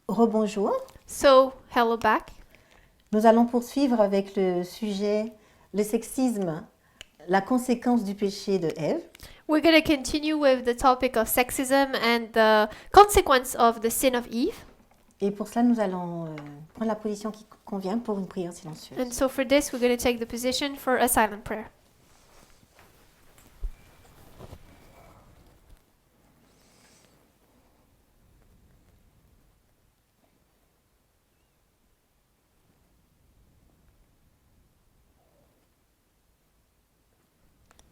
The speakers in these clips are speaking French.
Rebonjour. So, hello back. Nous allons poursuivre avec le sujet le sexisme, la conséquence du péché de Ève. We're going to continue with the topic of sexism and the consequence of the sin of Eve. Et pour cela, nous allons prendre la position qui convient pour une prière silencieuse. And so for this, we're going to take the position for a silent prayer.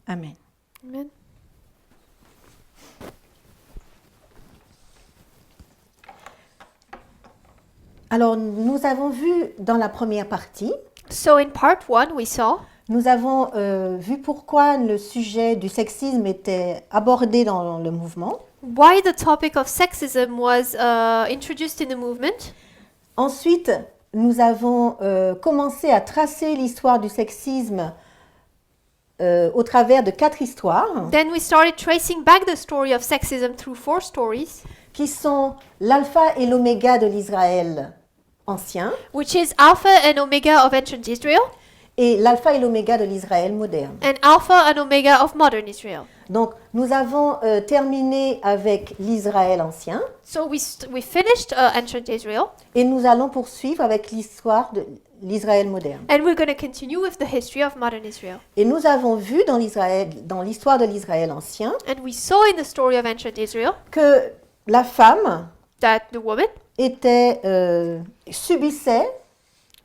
Amen. Amen. Alors, nous avons vu dans la première partie, So in part 1, we saw nous avons vu pourquoi le sujet du sexisme était abordé dans le mouvement. why the topic of sexism was introduced in the movement. Ensuite, nous avons commencé à tracer l'histoire du sexisme au travers de 4 histoires Then we started tracing back the story of sexism through 4 stories, qui sont l'alpha et l'oméga de l'Israël ancien which is Alpha and Omega of ancient Israel et l'alpha et l'oméga de l'Israël moderne. and Alpha and Omega of modern Israel. Donc, nous avons terminé avec l'Israël ancien So we finished ancient Israel, et nous allons poursuivre avec l'histoire de l'Israël moderne. and we're going to continue with the history of modern Israel. Et nous avons vu dans l'histoire de l'Israël ancien And we saw in the story of ancient Israel que la femme that the woman subissait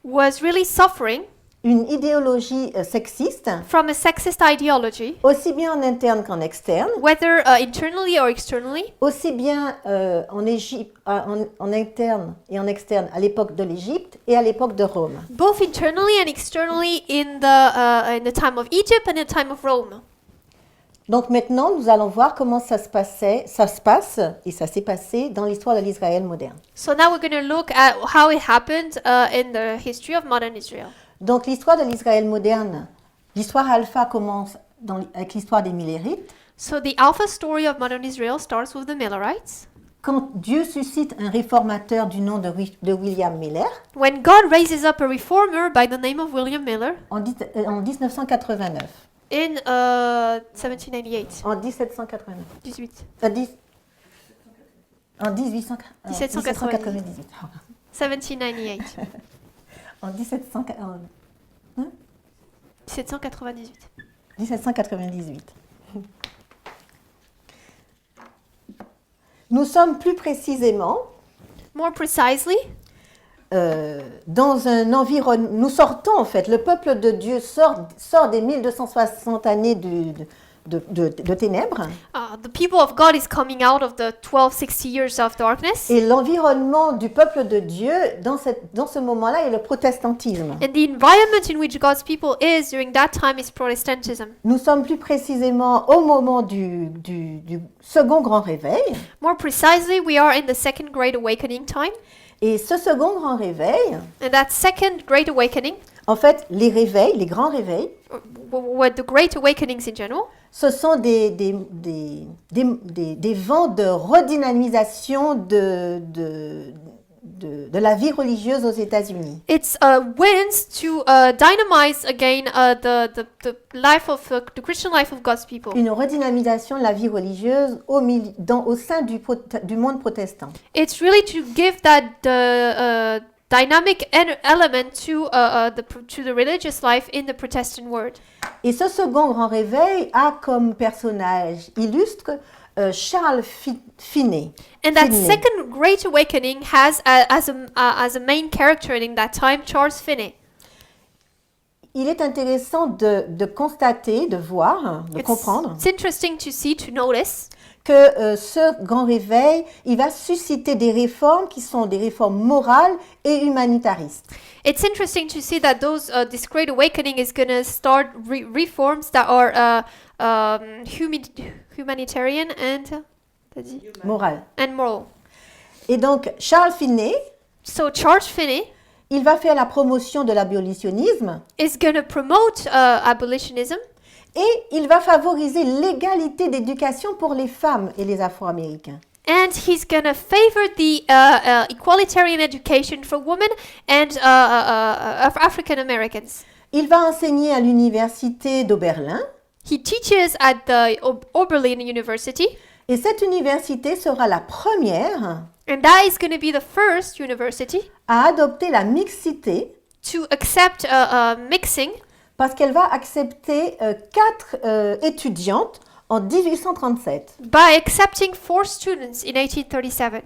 was really suffering une idéologie sexiste, from a sexist ideology, aussi bien en interne qu'en externe, whether internally or externally, aussi bien en Égypte, en interne et en externe à l'époque de l'Égypte et à l'époque de Rome. both internally and externally in the time of Egypt and the time of Rome. Donc maintenant, nous allons voir comment ça se passe et ça s'est passé dans l'histoire de l'Israël moderne. So now we're going to look at how it happened in the history of modern Israel. Donc l'histoire de l'Israël moderne, l'histoire alpha commence avec l'histoire des Millérites. So the Alpha story of modern Israel starts with the Millerites. Quand Dieu suscite un réformateur du nom de William Miller When God raises up a reformer by the name of William Miller en 1989. in 1798. En 1789. 18. En 1798. 1798. En 1798. 1798. Nous sommes plus précisément More precisely, dans un environnement. Nous sortons en fait, le peuple de Dieu sort des 1260 années de ténèbres. the people of God is coming out of the 1260 years of darkness. Et l'environnement du peuple de Dieu dans ce moment-là est le protestantisme. And the environment in which God's people is during that time is Protestantism. Nous sommes plus précisément au moment du second grand réveil. More precisely, we are in the second Great Awakening time. Et ce second grand réveil, And that second Great Awakening, en fait, les grands réveils, what the Great Awakenings in general, ce sont des vents de redynamisation de la vie religieuse aux États-Unis. it's winds to dynamize again the life of the Christian life of God's people. Une redynamisation de la vie religieuse au sein du monde protestant. It's really to give that dynamic element to the religious life in the Protestant world. Et ce second grand réveil a comme personnage illustre Charles Finney. And that Finney. second Great Awakening has as a main character in that time Charles Finney. il est intéressant de constater, de voir, de comprendre It's interesting to see, to notice que ce grand réveil, il va susciter des réformes qui sont des réformes morales et humanitaristes. It's interesting to see that this great awakening is going to start reforms that are humanitarian t'as dit? Morales. And moral. Et donc, Charles Finney, So Charles Finney il va faire la promotion de l'abolitionnisme is going to promote abolitionism, et il va favoriser l'égalité d'éducation pour les femmes et les Afro-Américains. and he's going to favor the equalitarian education for women and African Americans. Il va enseigner à l'université d'Oberlin He teaches at the Oberlin University, et cette université sera la première and that is going to be the first university à adopter la mixité to accept mixing, parce qu'elle va accepter 4 étudiantes en 1837. by accepting 4 students in 1837.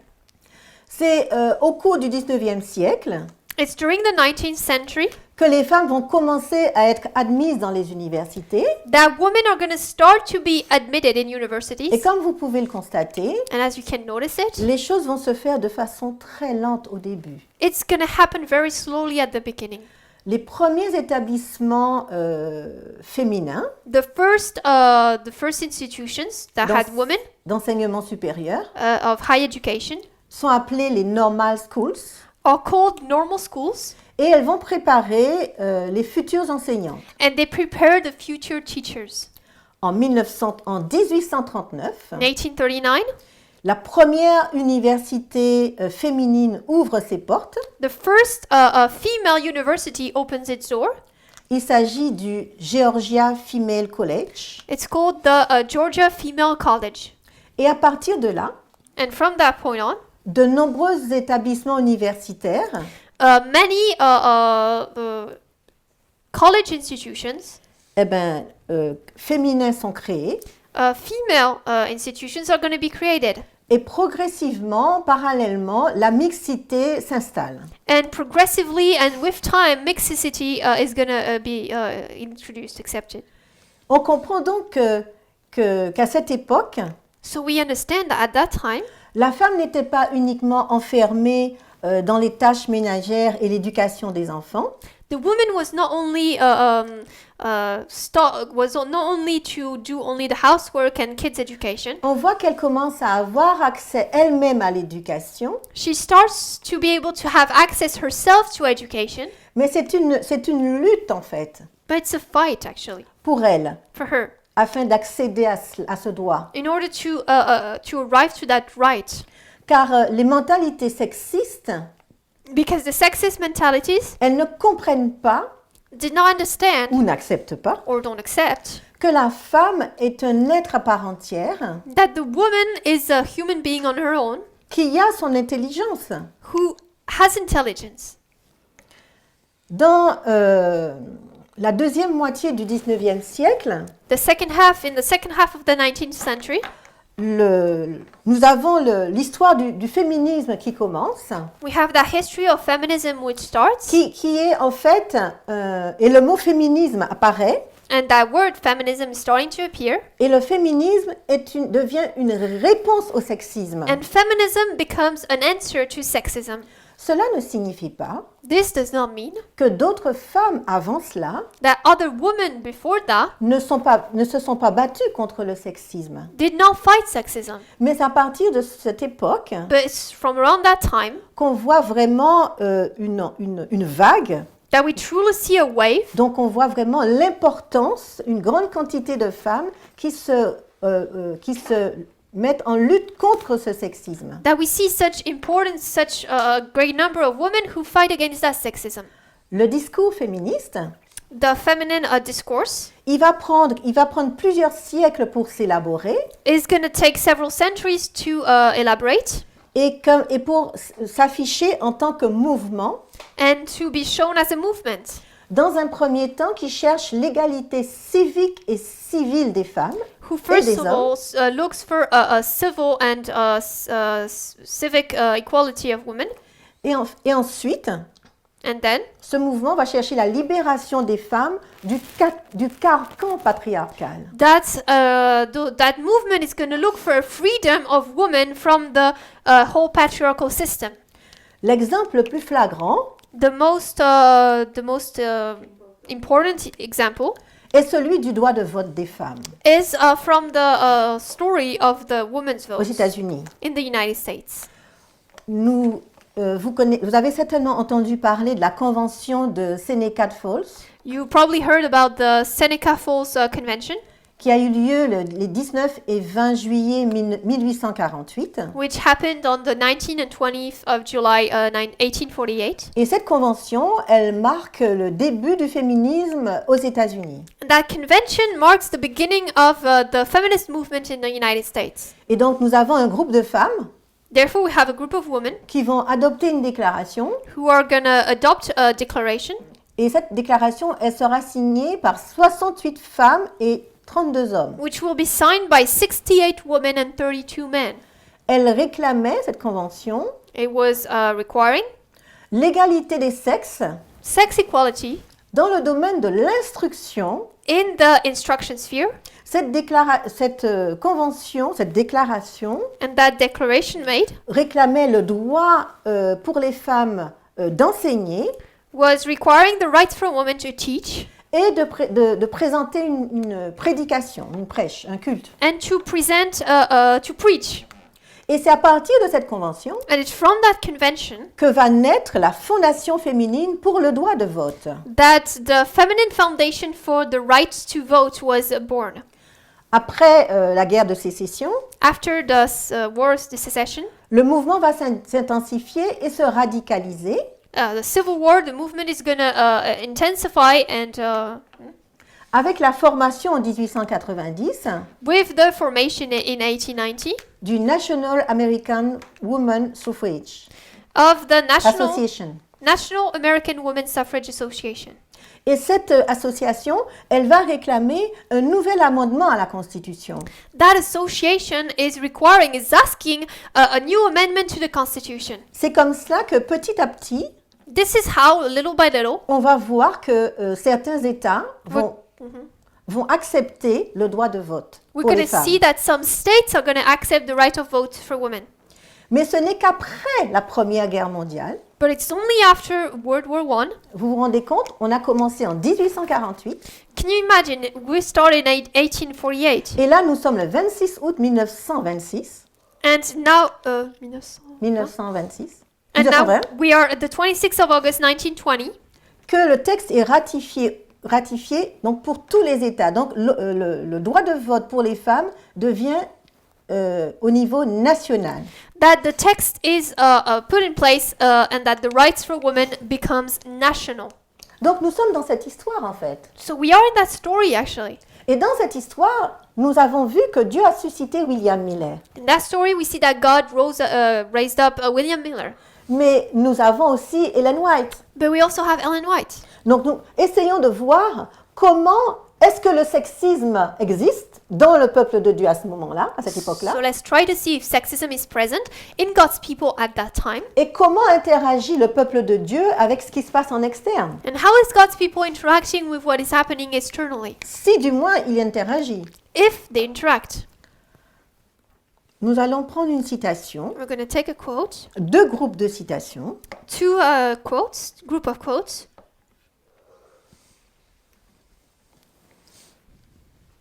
C'est au cours du 19e siècle It's during the 19th century que les femmes vont commencer à être admises dans les universités. that women are going to start to be admitted in Et universities. comme vous pouvez le constater, And as you can notice it, les choses vont se faire de façon très lente au début. it's going to happen very slowly at the beginning. Les premiers établissements féminins The first institutions that Dans- had women d'enseignement supérieur of high education sont appelés les normal schools are called normal schools, et elles vont préparer les futurs enseignants. and they prepare the future teachers. En 1839, In 1839, la première université féminine ouvre ses portes. the first female university opens its door. Il s'agit du Georgia Female College. It's called the Georgia Female College. Et à partir de là, And from that point on, de nombreux établissements universitaires many college institutions, féminins sont créés. female institutions are going to be created. Et progressivement, parallèlement, la mixité s'installe. And progressively and with time, mixicity is going to be introduced, accepted. On comprend donc qu'à cette époque, So we understand that at that time, la femme n'était pas uniquement enfermée dans les tâches ménagères et l'éducation des enfants, the woman was not only not only to do only the housework and kids education. on voit qu'elle commence à avoir accès elle-même à l'éducation, She starts to be able to have access herself to education, mais c'est une lutte en fait but it's a fight actually pour elle, for her afin d'accéder à ce droit. in order to arrive to that right. Car les mentalités sexistes, Because the sexist mentalities elles ne comprennent pas did not understand ou n'acceptent pas or don't accept que la femme est un être à part entière that the woman is a human being on her own qui a son intelligence. who has intelligence. Dans la deuxième moitié du 19e siècle, In the second half of the 19th century, nous avons l'histoire du féminisme qui commence, we have the history of feminism which starts, qui est en fait, et le mot féminisme apparaît, and that word feminism is starting to appear, et le féminisme devient une réponse au sexisme. and feminism becomes an answer to sexism. Cela ne signifie pas This does not mean que d'autres femmes avant cela that other women before that ne se sont pas battues contre le sexisme. did not fight sexism, Mais c'est à partir de cette époque but it's from around that time qu'on voit vraiment une vague. that we truly see a wave. Donc on voit vraiment l'importance, une grande quantité de femmes qui se mettent en lutte contre ce sexisme. That we see such importance, such a great number of women who fight against that sexism. Le discours féministe, The feminine discourse il va prendre plusieurs siècles pour s'élaborer is going to take several centuries to elaborate et pour s'afficher en tant que mouvement, and to be shown as a movement. dans un premier temps qui cherche l'égalité civique et civile des femmes Who et first des of hommes, all looks for a civil and civic equality of women, et ensuite And then ce mouvement va chercher la libération des femmes du carcan patriarcal. that movement is going to look for freedom of women from the whole patriarchal system. L'exemple le plus flagrant The most important example est celui du droit de vote des femmes is from the story of the women's aux vote États-Unis. in the United States. Vous avez certainement entendu parler de la convention de Seneca Falls You probably heard about the Seneca Falls Convention, qui a eu lieu les 19 et 20 juillet 1848. which happened on the 19th and 20th of July 1848. Et cette convention, elle marque le début du féminisme aux États-Unis. That convention marks the beginning of the feminist movement in the United States. Et donc nous avons un groupe de femmes Therefore, we have a group of women qui vont adopter une déclaration. who are going to adopt a declaration, Et cette déclaration, elle sera signée par 68 femmes et 32 hommes. which will be signed by 68 women and 32 men. Elle réclamait, cette convention, It was requiring l'égalité des sexes sex equality dans le domaine de l'instruction. in the instruction sphere, Cette convention, cette déclaration and that declaration made réclamait le droit pour les femmes d'enseigner was requiring the right for women to teach et de présenter une prédication, une prêche, un culte. and to present, to preach. Et c'est à partir de cette convention And it's from that convention que va naître la Fondation féminine pour le droit de vote. that the Feminine Foundation for the Right to Vote was born. Après la guerre de sécession, After the wars, the secession, le mouvement va s'intensifier et se radicaliser the Civil War, the movement is going to intensify, and avec la formation en 1890 with the formation in 1890 du National American Women Suffrage of the Association. National American Women's Suffrage Association. Et cette association, elle va réclamer un nouvel amendement à la Constitution. That association is asking a new amendment to the Constitution. C'est comme cela que petit à petit, This is how, little by little, on va voir que certains États vont accepter le droit de vote we're pour going les to femmes. see that some states are going to accept the right of vote for women. Mais ce n'est qu'après la Première Guerre mondiale. But it's only after World War I. Vous vous rendez compte, on a commencé en 1848 Can you imagine? We started in 1848, et là nous sommes le 26 août 1926. and now 1926. and now 1920, we are at the 26th of August 1920. que le texte est ratifié donc pour tous les États. Donc le droit de vote pour les femmes devient au niveau national. That the text is put in place and that the rights for women becomes national. Donc nous sommes dans cette histoire en fait. So we are in that story actually. Et dans cette histoire, nous avons vu que Dieu a suscité William Miller. In that story, we see that God raised up William Miller. Mais nous avons aussi Ellen White. But we also have Ellen White. Donc nous essayons de voir comment est-ce que le sexisme existe dans le peuple de Dieu à ce moment-là, à cette époque-là, So let's try to see if sexism is present in God's people at that time. et comment interagit le peuple de Dieu avec ce qui se passe en externe. And how is God's people interacting with what is happening externally? Si du moins il interagit. If they interact. Nous allons prendre une citation, We're going to take a quote, deux groupes de citations. two quotes, group of quotes.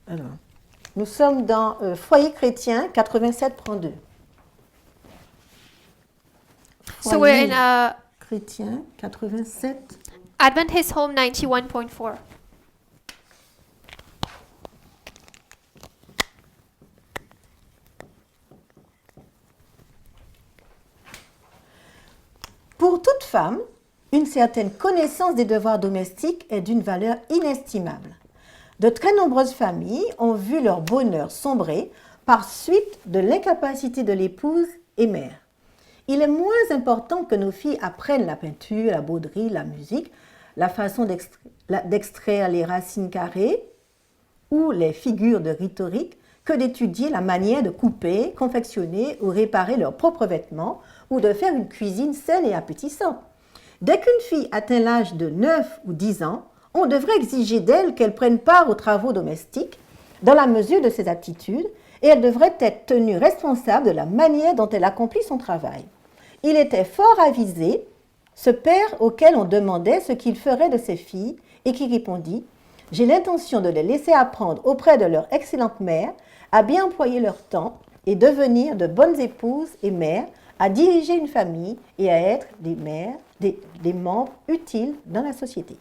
Alors, nous sommes dans Foyer chrétien 87.2. So we're in Chrétien 87. Adventist Home 91.4. Pour toute femme, une certaine connaissance des devoirs domestiques est d'une valeur inestimable. De très nombreuses familles ont vu leur bonheur sombrer par suite de l'incapacité de l'épouse et mère. Il est moins important que nos filles apprennent la peinture, la broderie, la musique, la façon d'extraire les racines carrées ou les figures de rhétorique que d'étudier la manière de couper, confectionner ou réparer leurs propres vêtements ou de faire une cuisine saine et appétissante. Dès qu'une fille atteint l'âge de 9 ou 10 ans, on devrait exiger d'elle qu'elle prenne part aux travaux domestiques dans la mesure de ses aptitudes et elle devrait être tenue responsable de la manière dont elle accomplit son travail. Il était fort avisé, ce père auquel on demandait ce qu'il ferait de ses filles et qui répondit « J'ai l'intention de les laisser apprendre auprès de leur excellente mère à bien employer leur temps et devenir de bonnes épouses et mères, à diriger une famille et à être des membres utiles dans la société. »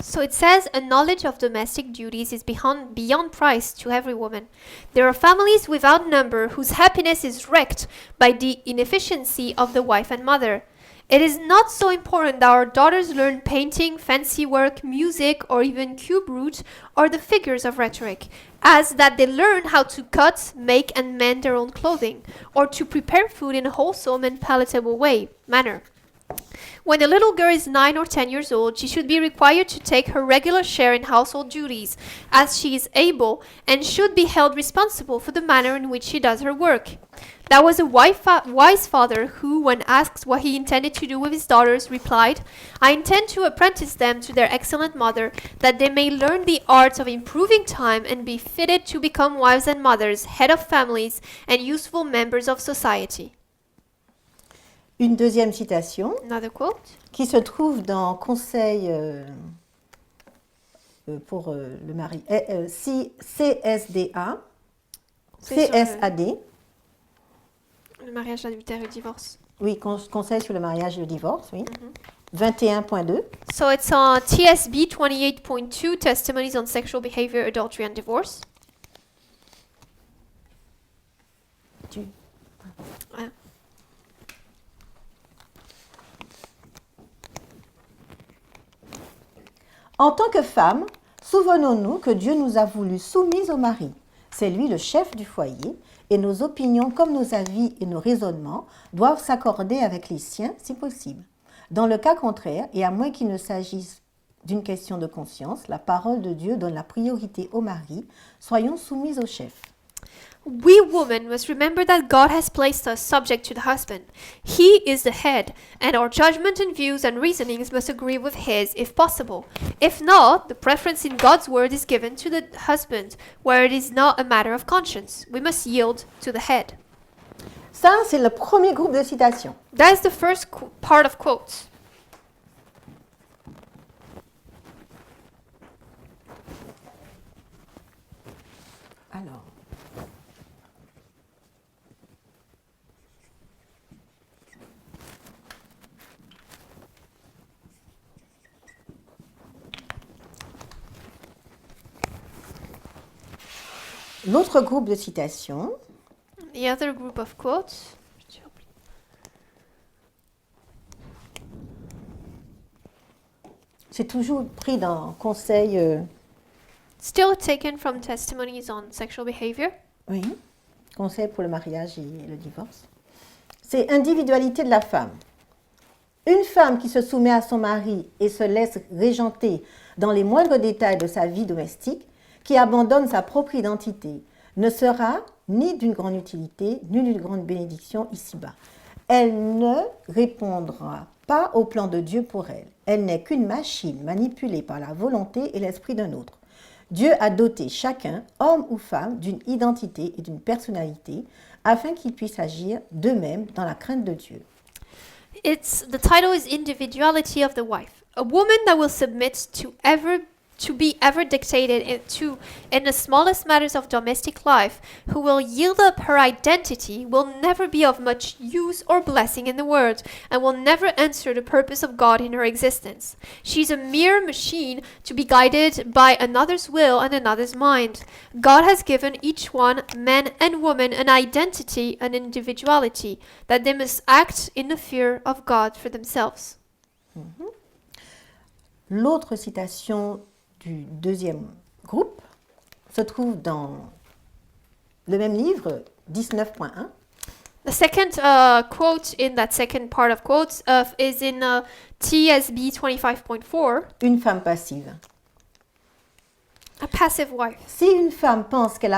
So it says, a knowledge of domestic duties is beyond price to every woman. There are families without number whose happiness is wrecked by the inefficiency of the wife and mother. It is not so important that our daughters learn painting, fancy work, music, or even cube root, or the figures of rhetoric, as that they learn how to cut, make, and mend their own clothing, or to prepare food in a wholesome and palatable manner. When a little girl is 9 or 10 years old, she should be required to take her regular share in household duties, as she is able, and should be held responsible for the manner in which she does her work. That was a wise father who, when asked what he intended to do with his daughters, replied, I intend to apprentice them to their excellent mother, that they may learn the art of improving time and be fitted to become wives and mothers, head of families, and useful members of society. Une deuxième citation Another quote. qui se trouve dans Conseil pour le mari, CSDA, CSAD, Le mariage adultère et le divorce. oui, Conseil sur le mariage et le divorce, oui, 21.2. So it's on TSB 28.2, Testimonies on Sexual Behavior, Adultery and Divorce. En tant que femme, souvenons-nous que Dieu nous a voulu soumises au mari. C'est lui le chef du foyer et nos opinions comme nos avis et nos raisonnements doivent s'accorder avec les siens si possible. Dans le cas contraire, et à moins qu'il ne s'agisse d'une question de conscience, la parole de Dieu donne la priorité au mari. Soyons soumises au chef. We women must remember that God has placed us subject to the husband. He is the head, and our judgment and views and reasonings must agree with his if possible. If not, the preference in God's word is given to the husband, where it is not a matter of conscience. We must yield to the head. Ça, c'est le premier groupe de citations. That is the first part of quotes. Alors, l'autre groupe de citations, The other group of quotes. c'est toujours pris dans Conseil, Still taken from Testimonies on Sexual Behavior. oui, Conseil pour le mariage et le divorce. C'est individualité de la femme. Une femme qui se soumet à son mari et se laisse régenter dans les moindres détails de sa vie domestique, qui abandonne sa propre identité, ne sera ni d'une grande utilité, ni d'une grande bénédiction ici-bas. Elle ne répondra pas au plan de Dieu pour elle. Elle n'est qu'une machine manipulée par la volonté et l'esprit d'un autre. Dieu a doté chacun, homme ou femme, d'une identité et d'une personnalité afin qu'ils puissent agir d'eux-mêmes dans la crainte de Dieu. The title is Individuality of the Wife. A woman that will submit to be ever dictated in the smallest matters of domestic life, who will yield up her identity, will never be of much use or blessing in the world, and will never answer the purpose of God in her existence. She's a mere machine to be guided by another's will and another's mind. God has given each one, man and woman, an identity, an individuality, that they must act in the fear of God for themselves. L'autre citation du deuxième groupe se trouve dans le même livre, 19.1. The second quote in that second part of quotes is in TSB 25.4. Une femme passive. A passive wife. Si une femme pense qu'il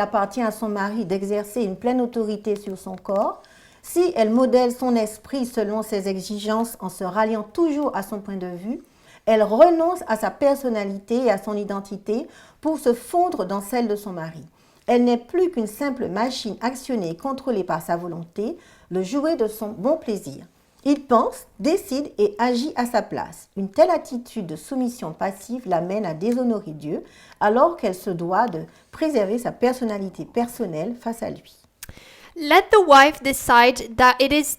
appartient à son mari d'exercer une pleine autorité sur son corps, si elle modèle son esprit selon ses exigences en se ralliant toujours à son point de vue, elle renonce à sa personnalité et à son identité pour se fondre dans celle de son mari. Elle n'est plus qu'une simple machine actionnée et contrôlée par sa volonté, le jouet de son bon plaisir. Il pense, décide et agit à sa place. Une telle attitude de soumission passive l'amène à déshonorer Dieu, alors qu'elle se doit de préserver sa personnalité personnelle face à lui. Let the wife decide that it is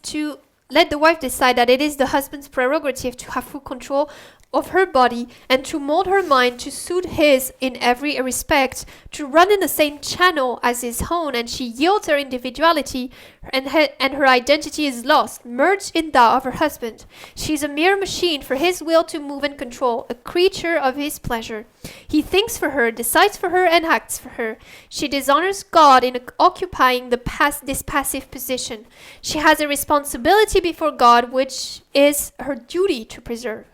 the husband's prerogative to have full control of her body and to mold her mind to suit his in every respect, to run in the same channel as his own, and she yields her individuality and her identity is lost, merged in that of her husband. She is a mere machine for his will to move and control, a creature of his pleasure. He thinks for her, decides for her, and acts for her. She dishonors God in occupying this passive position. She has a responsibility before God which is her duty to preserve.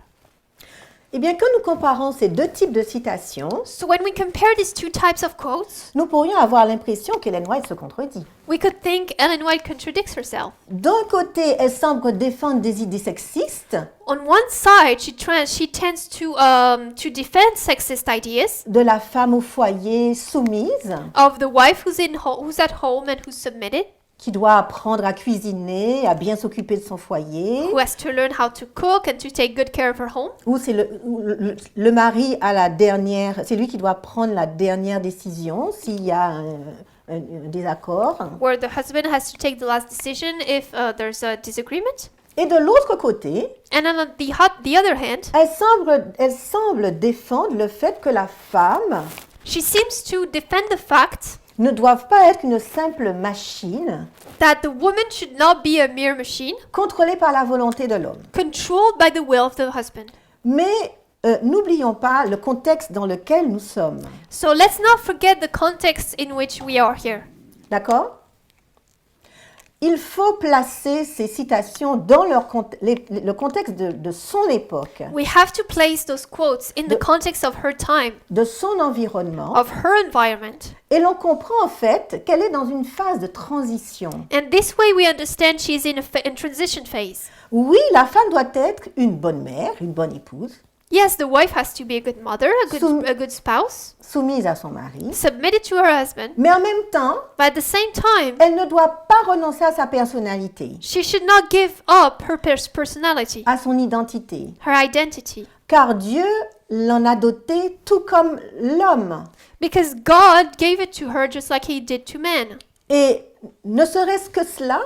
Eh bien, quand nous comparons ces deux types de citations, So when we compare these two types of quotes, nous pourrions avoir l'impression qu'Ellen White se contredit. we could think Ellen White contradicts herself. D'un côté, elle semble défendre des idées sexistes On one side, she tends to defend sexist ideas de la femme au foyer soumise, of the wife who's at home and who's submitted, qui doit apprendre à cuisiner, à bien s'occuper de son foyer, who has to learn how to cook and to take good care of her home, ou c'est le mari à la dernière, c'est lui qui doit prendre la dernière décision s'il y a un désaccord. where the husband has to take the last decision if there's a disagreement. Et de l'autre côté, And on the other hand, elle semble défendre le fait que la femme she seems to defend the fact ne doit pas être une simple machine that the woman should not be a mere machine contrôlée par la volonté de l'homme. controlled by the will of the husband. Mais n'oublions pas le contexte dans lequel nous sommes. So let's not forget the context in which we are here. D'accord ? Il faut placer ces citations dans le contexte de son époque, We have to place those quotes in the context of her time, de son environnement, of her environment. et l'on comprend en fait qu'elle est dans une phase de transition. And this way we understand she's in a transition phase. Oui, la femme doit être une bonne mère, une bonne épouse, Yes, the wife has to be a good mother, a good spouse, soumise à son mari, submitted to her husband, mais en même temps, but at the same time, elle ne doit pas renoncer à sa personnalité, she should not give up her personality, à son identité, her identity, car Dieu l'en a doté tout comme l'homme. because God gave it to her just like he did to men. Et ne serait-ce que cela,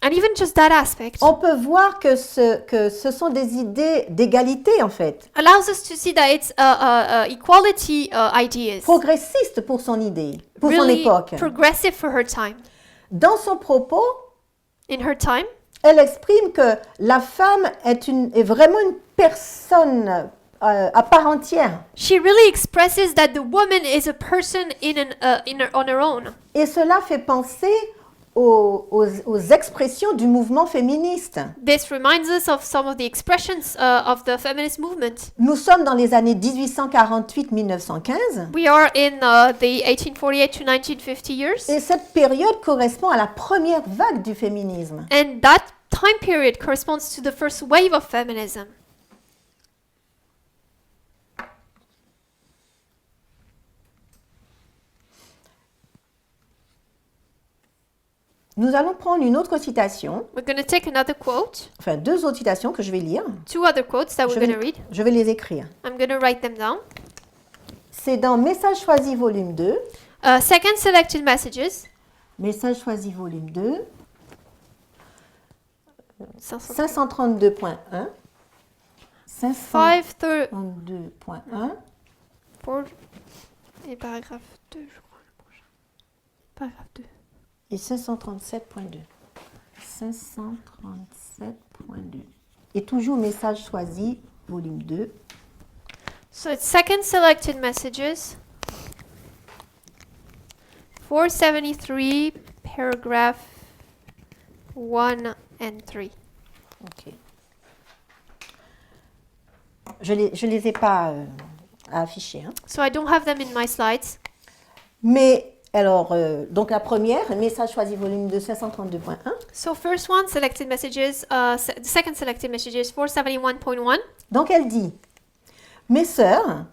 And even just that aspect on peut voir que ce sont des idées d'égalité en fait, allows us to see that it's equality ideas, progressistes pour son idée, pour son really époque. progressive for her time. Dans son propos, In her time, elle exprime que la femme est vraiment une personne à part entière. she really expresses that the woman is a person on her own. Et cela fait penser aux expressions du mouvement féministe. This reminds us of some of the expressions of the feminist movement. Nous sommes dans les années 1848-1915 We are in the 1848 to 1950 years, et cette période correspond à la première vague du féminisme. and that time period corresponds to the first wave of feminism. Nous allons prendre une autre citation, We're going to take another quote, enfin deux autres citations que je vais lire. two other quotes that we're Je going to vais, read. je vais les écrire. I'm going to write them down. C'est dans Message choisi volume 2. Second selected messages. Message choisi volume 2, 500. 532.1. 532 532.1. et paragraphe 2, je crois, le prochain. Paragraphe 2. Et 537.2. 537.2. Et toujours message choisi, volume 2. So it's second selected messages. 473, paragraph 1 and 3. Ok. Je les ai pas à afficher. Hein. So I don't have them in my slides. Mais Alors, donc la première, message choisi volume 2, 532.1. So first one, selected messages, the second selected messages, 471.1. Donc elle dit, mes sœurs,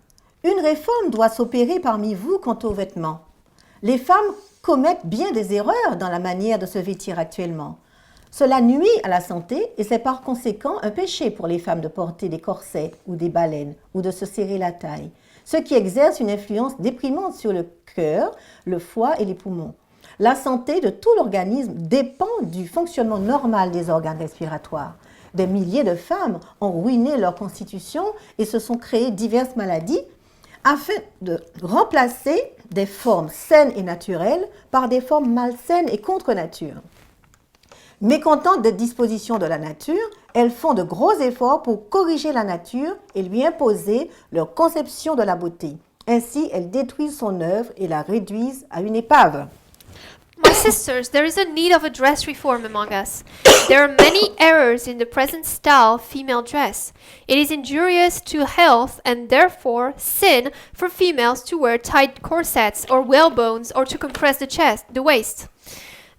une réforme doit s'opérer parmi vous quant aux vêtements. Les femmes commettent bien des erreurs dans la manière de se vêtir actuellement. Cela nuit à la santé et c'est par conséquent un péché pour les femmes de porter des corsets ou des baleines ou de se serrer la taille, ce qui exerce une influence déprimante sur le cœur, le foie et les poumons. La santé de tout l'organisme dépend du fonctionnement normal des organes respiratoires. Des milliers de femmes ont ruiné leur constitution et se sont créées diverses maladies afin de remplacer des formes saines et naturelles par des formes malsaines et contre nature. Mécontentes des dispositions de la nature, elles font de gros efforts pour corriger la nature et lui imposer leur conception de la beauté. Ainsi, elles détruisent son œuvre et la réduisent à une épave. My sisters, there is a need of a dress reform among us. There are many errors in the present style female dress. It is injurious to health and therefore sin for females to wear tight corsets or whalebones or to compress the waist.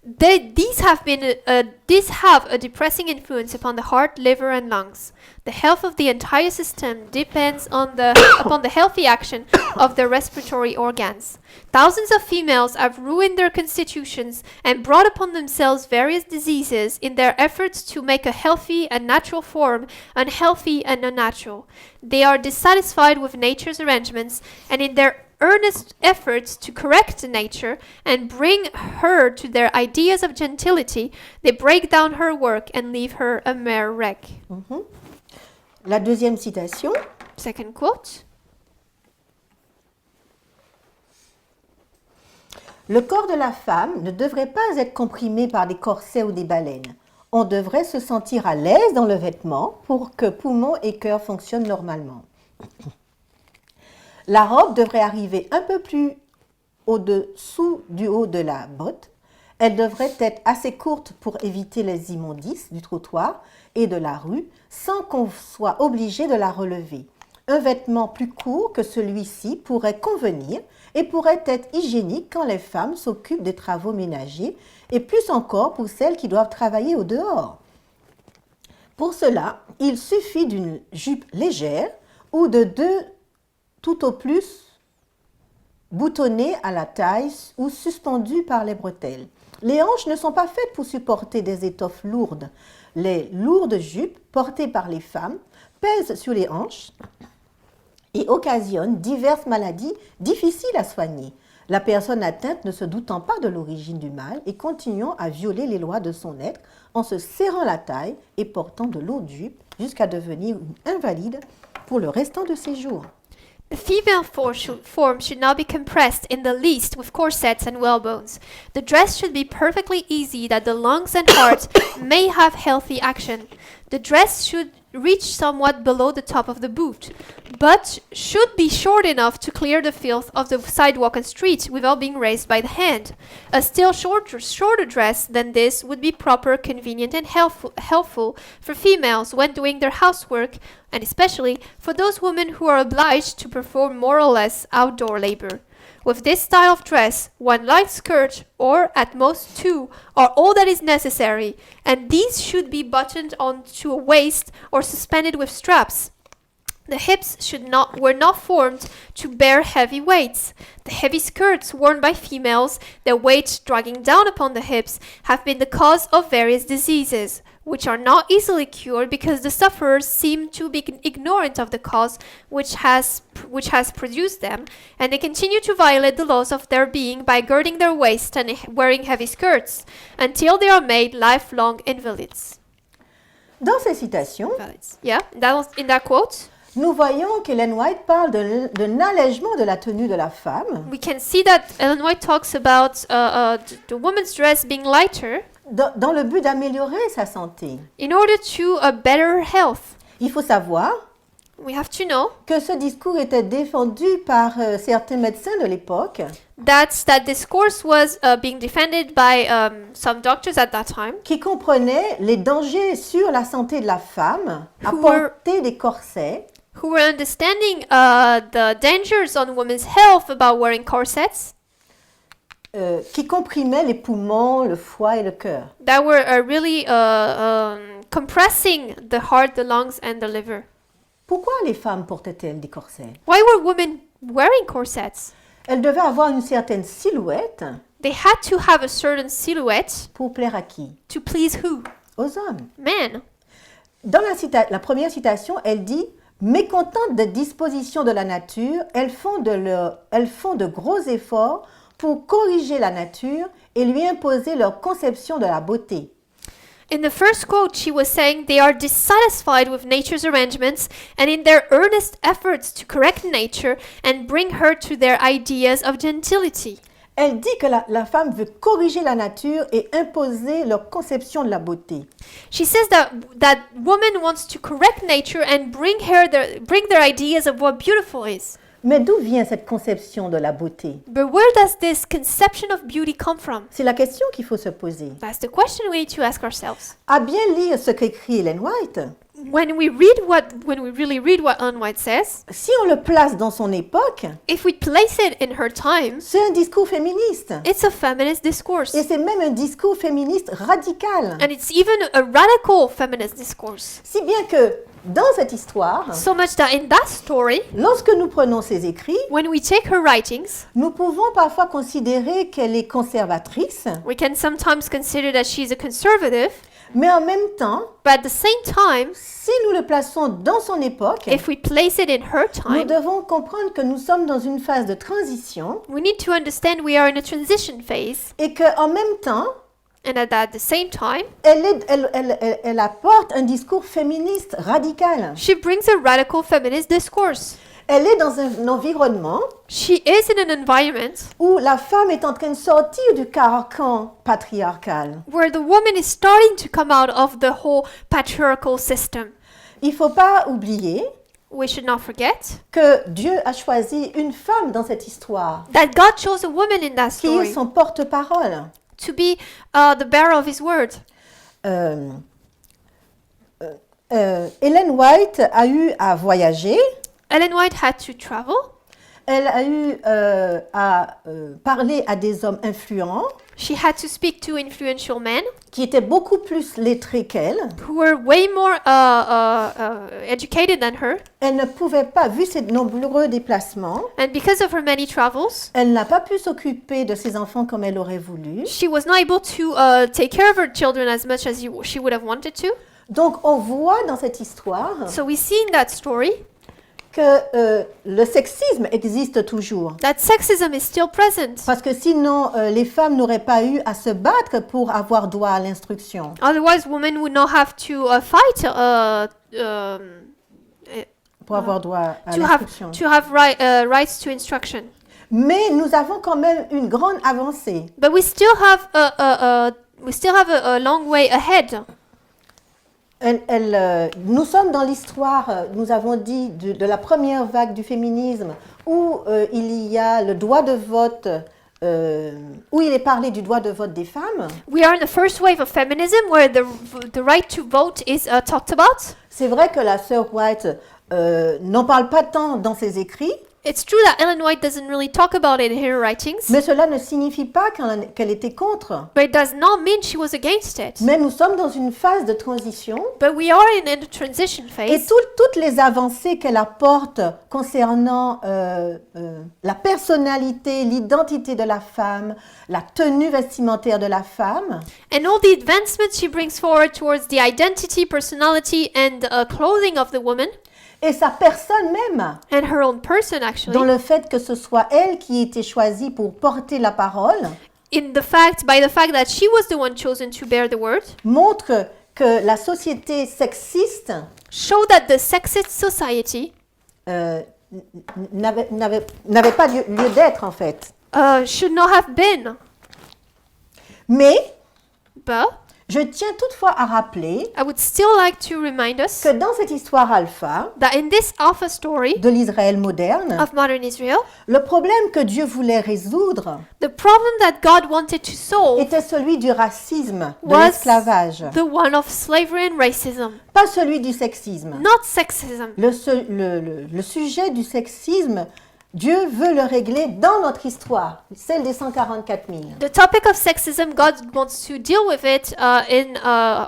These have a depressing influence upon the heart, liver, and lungs. The health of the entire system depends upon the healthy action of their respiratory organs. Thousands of females have ruined their constitutions and brought upon themselves various diseases in their efforts to make a healthy and natural form unhealthy and unnatural. They are dissatisfied with nature's arrangements, and in their earnest efforts to correct nature and bring her to their ideas of gentility, they break down her work and leave her a mere wreck. La deuxième citation. Second quote. Le corps de la femme ne devrait pas être comprimé par des corsets ou des baleines. On devrait se sentir à l'aise dans le vêtement pour que poumons et cœur fonctionnent normalement. La robe devrait arriver un peu plus au-dessous du haut de la botte. Elle devrait être assez courte pour éviter les immondices du trottoir et de la rue sans qu'on soit obligé de la relever. Un vêtement plus court que celui-ci pourrait convenir et pourrait être hygiénique quand les femmes s'occupent des travaux ménagers et plus encore pour celles qui doivent travailler au dehors. Pour cela, il suffit d'une jupe légère ou de deux tout au plus boutonnées à la taille ou suspendues par les bretelles. Les hanches ne sont pas faites pour supporter des étoffes lourdes. Les lourdes jupes portées par les femmes pèsent sur les hanches et occasionnent diverses maladies difficiles à soigner. La personne atteinte ne se doutant pas de l'origine du mal et continuant à violer les lois de son être en se serrant la taille et portant de lourdes jupes jusqu'à devenir une invalide pour le restant de ses jours. The female form should not be compressed in the least with corsets and whalebones. The dress should be perfectly easy that the lungs and heart may have healthy action. The dress should reach somewhat below the top of the boot, but should be short enough to clear the filth of the sidewalk and street without being raised by the hand. A still shorter dress than this would be proper, convenient, and helpful for females when doing their housework, and especially for those women who are obliged to perform more or less outdoor labor. With this style of dress, one light skirt, or at most two, are all that is necessary, and these should be buttoned onto a waist or suspended with straps. The hips were not formed to bear heavy weights. The heavy skirts worn by females, their weight dragging down upon the hips, have been the cause of various diseases, which are not easily cured because the sufferers seem to be ignorant of the cause which has produced them, and they continue to violate the laws of their being by girding their waist and wearing heavy skirts, until they are made lifelong invalids. Dans ces citations, Yeah, in that quote, nous voyons qu'Ellen White parle d'un allègement de la tenue de la femme we can see that Ellen White talks about the woman's dress being lighter dans le but d'améliorer sa santé. in order to a better health. Il faut savoir We have to know que ce discours était défendu par certains médecins de l'époque that discourse was being defended by some doctors at that time qui comprenaient les dangers sur la santé de la femme à Who were- porter des corsets who were understanding the dangers on women's health about wearing corsets qui comprimaient les poumons, le foie et le cœur. that were really compressing the heart, the lungs, and the liver. Pourquoi les femmes portaient-elles des corsets? Why were women wearing corsets? Elles devaient avoir une certaine silhouette They had to have a certain silhouette pour plaire à qui? to please who? Aux hommes. Men. Dans la première citation, elle dit « Mécontentes des dispositions de la nature, elles font de gros efforts pour corriger la nature et lui imposer leur conception de la beauté. » In the first quote, she was saying they are dissatisfied with nature's arrangements, and in their earnest efforts to correct nature and bring her to their ideas of gentility. Elle dit que la femme veut corriger la nature et imposer leur conception de la beauté. She says that woman wants to correct nature and bring their ideas of what beautiful is. Mais d'où vient cette conception de la beauté? But where does this conception of beauty come from? C'est la question qu'il faut se poser. That's the question we need to ask ourselves. À bien lire ce qu'écrit Ellen White, When we really read what Ellen White says, si on le place dans son époque, if we place it in her times, c'est un discours féministe. it's a feminist discourse. Et c'est même un discours féministe radical. And it's even a radical feminist discourse. Si bien que dans cette histoire, So much that in that story, lorsque nous prenons ses écrits, when we take her writings, nous pouvons parfois considérer qu'elle est conservatrice, we can sometimes consider that she's a conservative, mais en même temps, but at the same time, si nous le plaçons dans son époque, if we place it in her nous time, devons comprendre que nous sommes dans une phase de transition we need to understand we are in a transition phase, et qu'en même temps, and that at the same time, elle apporte un discours féministe radical. she brings a radical feminist discourse. Elle est dans un environnement She is in an environment où la femme est en train de sortir du carcan patriarcal. where the woman is starting to come out of the whole patriarchal system. Il ne faut pas oublier We should not forget que Dieu a choisi une femme dans cette histoire that God chose a woman in that qui est story son porte-parole. to be the bearer of his word. Ellen White a eu à voyager, Ellen White had to travel. elle a eu à parler à des hommes influents She had to speak to influential men qui étaient beaucoup plus lettrés qu'elle. who were way more educated than her. Elle ne pouvait pas, vu ses nombreux déplacements, And because of her many travels, elle n'a pas pu s'occuper de ses enfants comme elle aurait voulu. she was not able to take care of her children as much as she would have wanted to. Donc on voit dans cette histoire So we see in that story que le sexisme existe toujours. that sexism is still present. Parce que sinon, les femmes n'auraient pas eu à se battre pour avoir droit à l'instruction. Otherwise, women would not have to fight Pour avoir droit à to l'instruction. have rights to instruction. Mais nous avons quand même une grande avancée. But we still have a long way ahead. Nous sommes dans l'histoire, nous avons dit, de la première vague du féminisme, où il y a le droit de vote, où il est parlé du droit de vote des femmes. We are in the first wave of feminism where the right to vote is talked about. C'est vrai que la sœur White n'en parle pas tant dans ses écrits, It's true that Ellen White doesn't really talk about it in her writings, mais cela ne signifie pas qu'elle était contre. but it does not mean she was against it. Mais nous sommes dans une phase de transition But we are in a transition et phase, toutes les avancées qu'elle apporte concernant la personnalité, l'identité de la femme, la tenue vestimentaire de la femme, and all the advancements she brings forward towards the identity, personality, and clothing of the woman, et sa personne même, and her own person dans actually, le fait que ce soit elle qui ait été choisie pour porter la parole, by the fact that she was the one chosen to bear the word, montre que la société sexiste show that the sexist society n'avait pas lieu d'être en fait. should not have been. Mais But je tiens toutefois à rappeler I would still like to remind us que dans cette histoire alpha that in this Alpha story de l'Israël moderne, of modern Israel, le problème que Dieu voulait résoudre the problem that God wanted to solve était celui du racisme, de was l'esclavage, the one of slavery and racism, pas celui du sexisme. not sexism. Le sujet du sexisme Dieu veut le régler dans notre histoire, celle des 144 000. The topic of sexism, God wants to deal with it in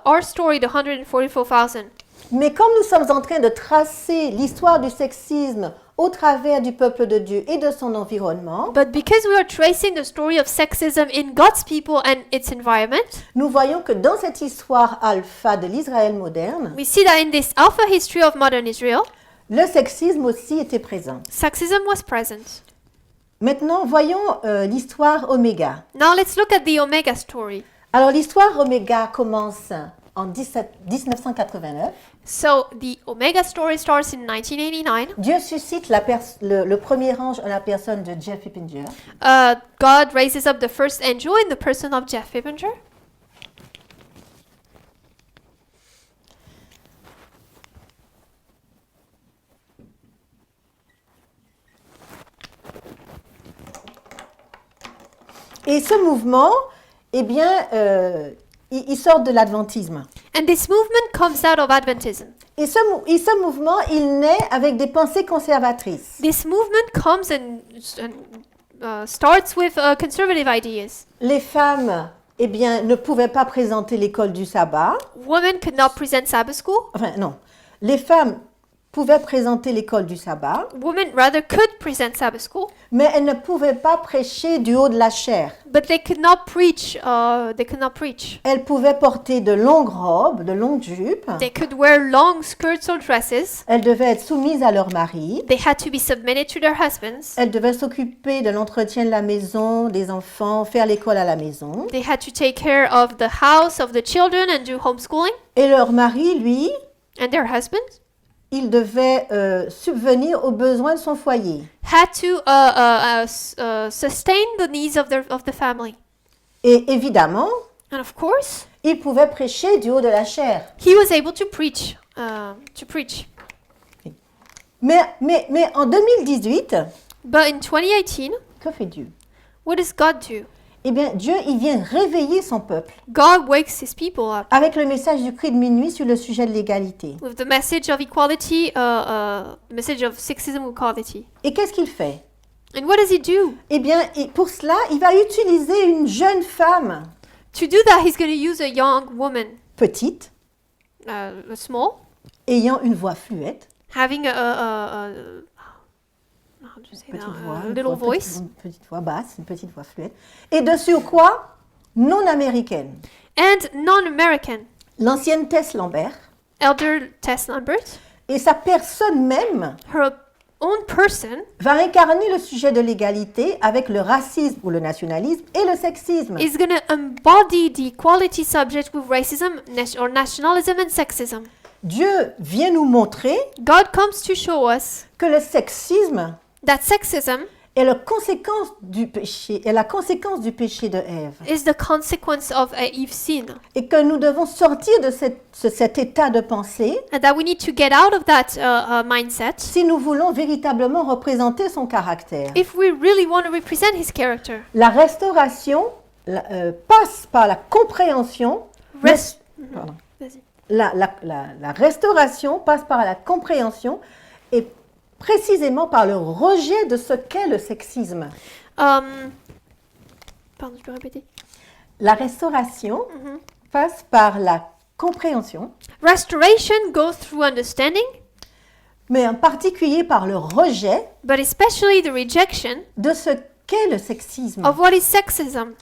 our story, the 144,000. Mais comme nous sommes en train de tracer l'histoire du sexisme au travers du peuple de Dieu et de son environnement, But because we are tracing the story of sexism in God's people and its environment, nous voyons que dans cette histoire alpha de l'Israël moderne, we see that in this alpha history of modern Israel, le sexisme aussi était présent. sexism was present. Maintenant, voyons l'histoire Oméga. Now let's look at the Omega story. Alors, l'histoire Oméga commence en 1989. So the Omega story starts in 1989. Dieu suscite le premier ange en la personne de Jeff Pippinger. God raises up the first angel in the person of Jeff Pippinger. Et ce mouvement, eh bien, il sort de l'adventisme. And this movement comes out of Adventism. Et ce mouvement, il naît avec des pensées conservatrices. This movement comes and starts with conservative ideas. Les femmes, eh bien, ne pouvaient pas présenter l'école du sabbat. Women could not present Sabbath school. Enfin, non. Les femmes pouvaient présenter l'école du sabbat, Women rather could present Sabbath school, mais elles ne pouvaient pas prêcher du haut de la chair. but they could not preach. They could not preach. Elles pouvaient porter de longues robes, de longues jupes. They could wear long skirts or dresses. Elles devaient être soumises à leur mari. They had to be submitted to their husbands. Elles devaient s'occuper de l'entretien de la maison, des enfants, faire l'école à la maison. They had to take care of the house, of the children, and do homeschooling. Et leur mari, lui, And their husbands il devait subvenir aux besoins de son foyer. had to sustain the needs of the family. Et évidemment, And of course, il pouvait prêcher du haut de la chair. he was able to preach. Mais en 2018, But in 2018, que fait Dieu? what does God do? Eh bien, Dieu, il vient réveiller son peuple God wakes his people up avec le message du cri de minuit sur le sujet de l'égalité. with the message of equality, the message of sexism equality. Et qu'est-ce qu'il fait? And what does he do? Eh bien, pour cela, il va utiliser une jeune femme, To do that, he's going to use a young woman, petite, small, ayant une voix fluette, having how do you say that? A little voice, une petite voix basse, une petite voix fluette, et dessus quoi? Non américaine. and non-American. L'ancienne Tess Lambert Elder Tess Lambert, et sa personne même her own person, va incarner le sujet de l'égalité avec le racisme ou le nationalisme et le sexisme. is going to embody the equality subject with racism or nationalism and sexism. Dieu vient nous montrer God comes to show us que le sexisme that sexism est la conséquence du péché, de Ève, is the consequence of Eve's sin, et que nous devons sortir de cet état de pensée and that we need to get out of that mindset si nous voulons véritablement représenter son caractère. if we really want to represent his character. La restauration passe par la compréhension. Pardon. Vas-y. La restauration passe par la compréhension et précisément par le rejet de ce qu'est le sexisme. Pardon, je peux répéter. La restauration passe par la compréhension, Restoration goes through understanding, mais en particulier par le rejet but especially the rejection de ce qu'est le sexisme. of what is sexism.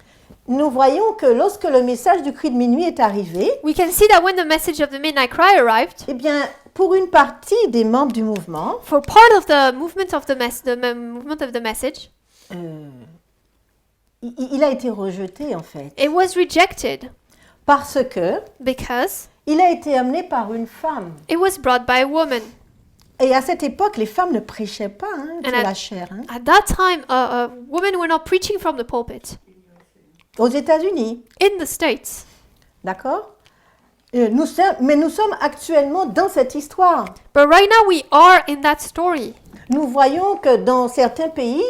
Nous voyons que lorsque le message du cri de minuit est arrivé, We can see that when the message of the Midnight Cry arrived, eh bien, pour une partie des membres du mouvement, for part of the movement of the message, il a été rejeté en fait, it was rejected parce que because il a été amené par une femme. it was brought by a woman. Et à cette époque, les femmes ne prêchaient pas sur And la chair. At that time, women were not preaching from the pulpit Aux États-Unis, in the States. d'accord? Mais nous sommes actuellement dans cette histoire. But right now we are in that story. Nous voyons que dans certains pays,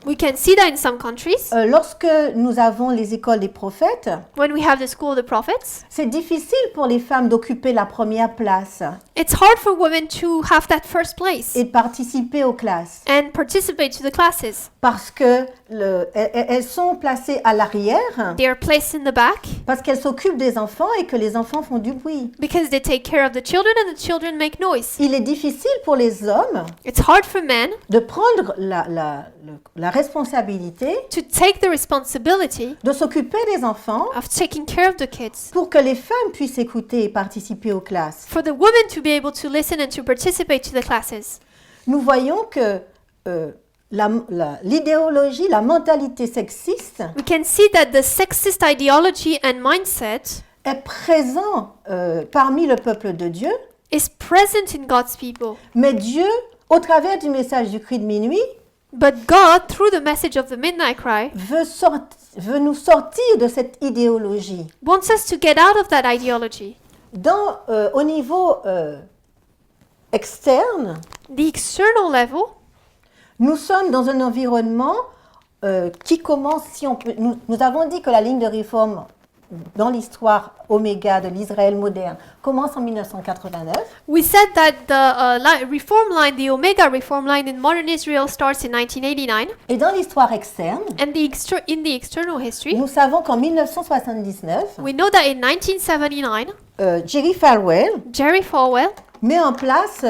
We can see that in some countries. Lorsque nous avons les écoles des prophètes, When we have the school of the prophets, c'est difficile pour les femmes d'occuper la première place it's hard for women to have that first place et de participer aux classes and participate to the classes. parce que elles sont placées à l'arrière, They are placed in the back parce qu'elles s'occupent des enfants et que les enfants font du bruit. because they take care of the children and the children make noise. Il est difficile pour les hommes It's hard for men de prendre la responsabilité to take the responsibility de s'occuper des enfants of taking care of the kids, pour que les femmes puissent écouter et participer aux classes. for the women to be able to listen and to participate to the classes. Nous voyons que l'idéologie, la mentalité sexiste We can see that the sexist ideology and mindset est présent parmi le peuple de Dieu, is present in God's people. mais Dieu, au travers du message du cri de minuit, But God, through the message of the midnight cry, veut nous sortir de cette idéologie. wants us to get out of that ideology. Au niveau externe, The external level, nous sommes dans un environnement qui commence, si on peut, nous avons dit que la ligne de réforme dans l'histoire Oméga de l'Israël moderne commence en 1989. we said that the reform line, the Omega reform line in modern Israel starts in 1989. Et dans l'histoire externe, And in the external history, nous savons qu'en 1979, we know that in 1979, Jerry Falwell Jerry Falwell met en place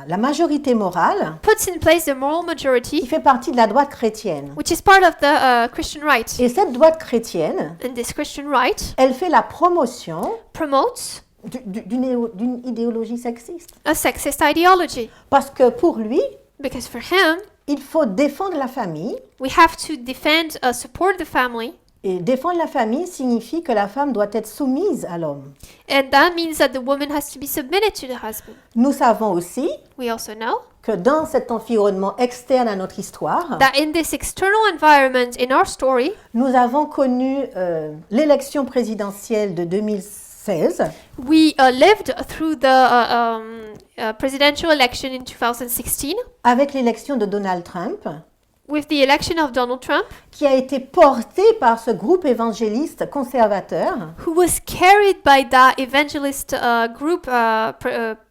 la majorité morale puts in place the moral qui majority, fait partie de la droite chrétienne. which is part of the Christian right. Et cette droite chrétienne, And this Christian right elle fait la promotion promotes d'une idéologie sexiste. a sexist ideology. Parce que pour lui, Because for him, il faut défendre la famille. we have to defend, support the family. Et défendre la famille signifie que la femme doit être soumise à l'homme. And that means that the woman has to be submitted to the husband. Nous savons aussi We also know que dans cet environnement externe à notre histoire, that in this external environment in our story, nous avons connu l'élection présidentielle de 2016 we lived through the presidential election in 2016 avec l'élection de Donald Trump, with the election of Donald Trump, qui a été portée par ce groupe évangéliste conservateur who was carried by that evangelist group,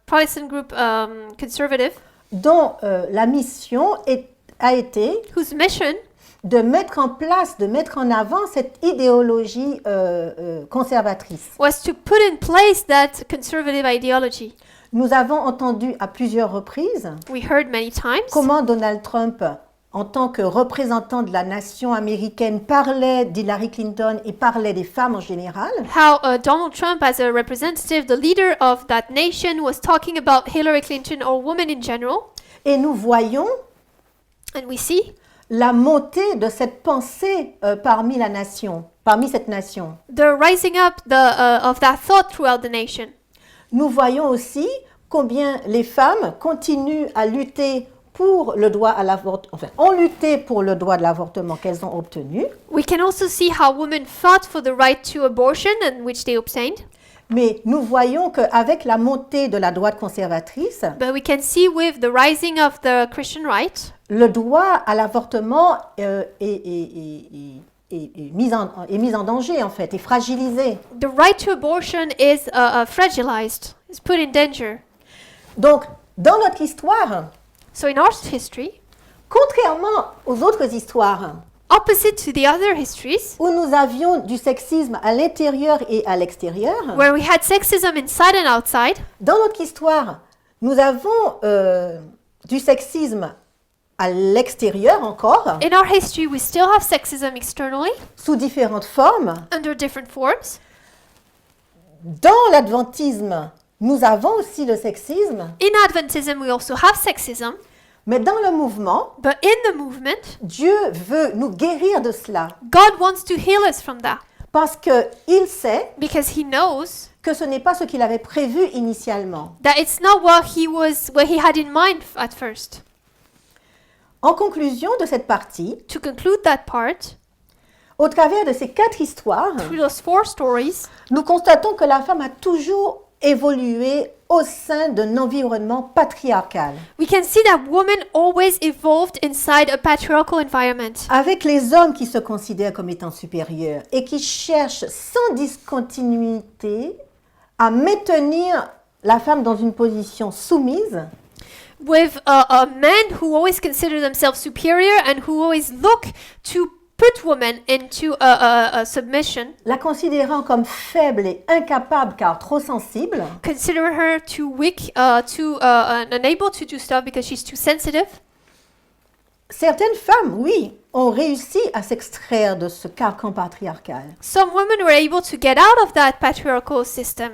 Protestant group, conservative, dont la mission a été whose mission de mettre en place, de mettre en avant cette idéologie conservatrice. was to put in place that conservative ideology. Nous avons entendu à plusieurs reprises We heard many times comment Donald Trump, en tant que représentant de la nation américaine, parlait d'Hillary Clinton et parlait des femmes en général. how Donald Trump, as a representative, the leader of that nation, was talking about Hillary Clinton or women in general. Et nous voyons And we see la montée de cette pensée parmi cette nation. the rising up of that thought throughout the nation. Nous voyons aussi combien les femmes continuent à lutter pour le droit à l'avortement, ont lutté pour le droit de l'avortement qu'elles ont obtenu, We can also see how women fought for the right to abortion, and which they obtained. mais nous voyons qu'avec la montée de la droite conservatrice, But we can see with the rising of the Christian right, le droit à l'avortement est mis en danger en fait, est fragilisé. the right to abortion is fragilized, is put in danger. Donc, dans notre histoire, So in our history, contrairement aux autres histoires opposite to the other histories, où nous avions du sexisme à l'intérieur et à l'extérieur, where we had sexism inside and outside, dans notre histoire, nous avons du sexisme à l'extérieur encore, in our history we still have sexism externally, sous différentes formes. under different forms. Dans l'adventisme, nous avons aussi le sexisme, In Adventism we also have sexism, mais dans le mouvement, but in the movement, Dieu veut nous guérir de cela God wants to heal us from that, parce qu'il sait because He knows que ce n'est pas ce qu'il avait prévu initialement. that it's not what He had in mind at first. En conclusion de cette partie, To conclude that part, au travers de ces 4 histoires, through those 4 stories, nous constatons que la femme a toujours évolué au sein d'un environnement patriarcal, We can see that women always evolved inside a patriarchal environment, avec les hommes qui se considèrent comme étant supérieurs et qui cherchent sans discontinuité à maintenir la femme dans une position soumise, with men who always consider themselves superior and who always look to put women into a submission, la considérant comme faible et incapable car trop sensible, consider her too weak, unable to do stuff because she's too sensitive. certaines femmes, oui, ont réussi à s'extraire de ce carcan patriarcal. Some women were able to get out of that patriarchal system.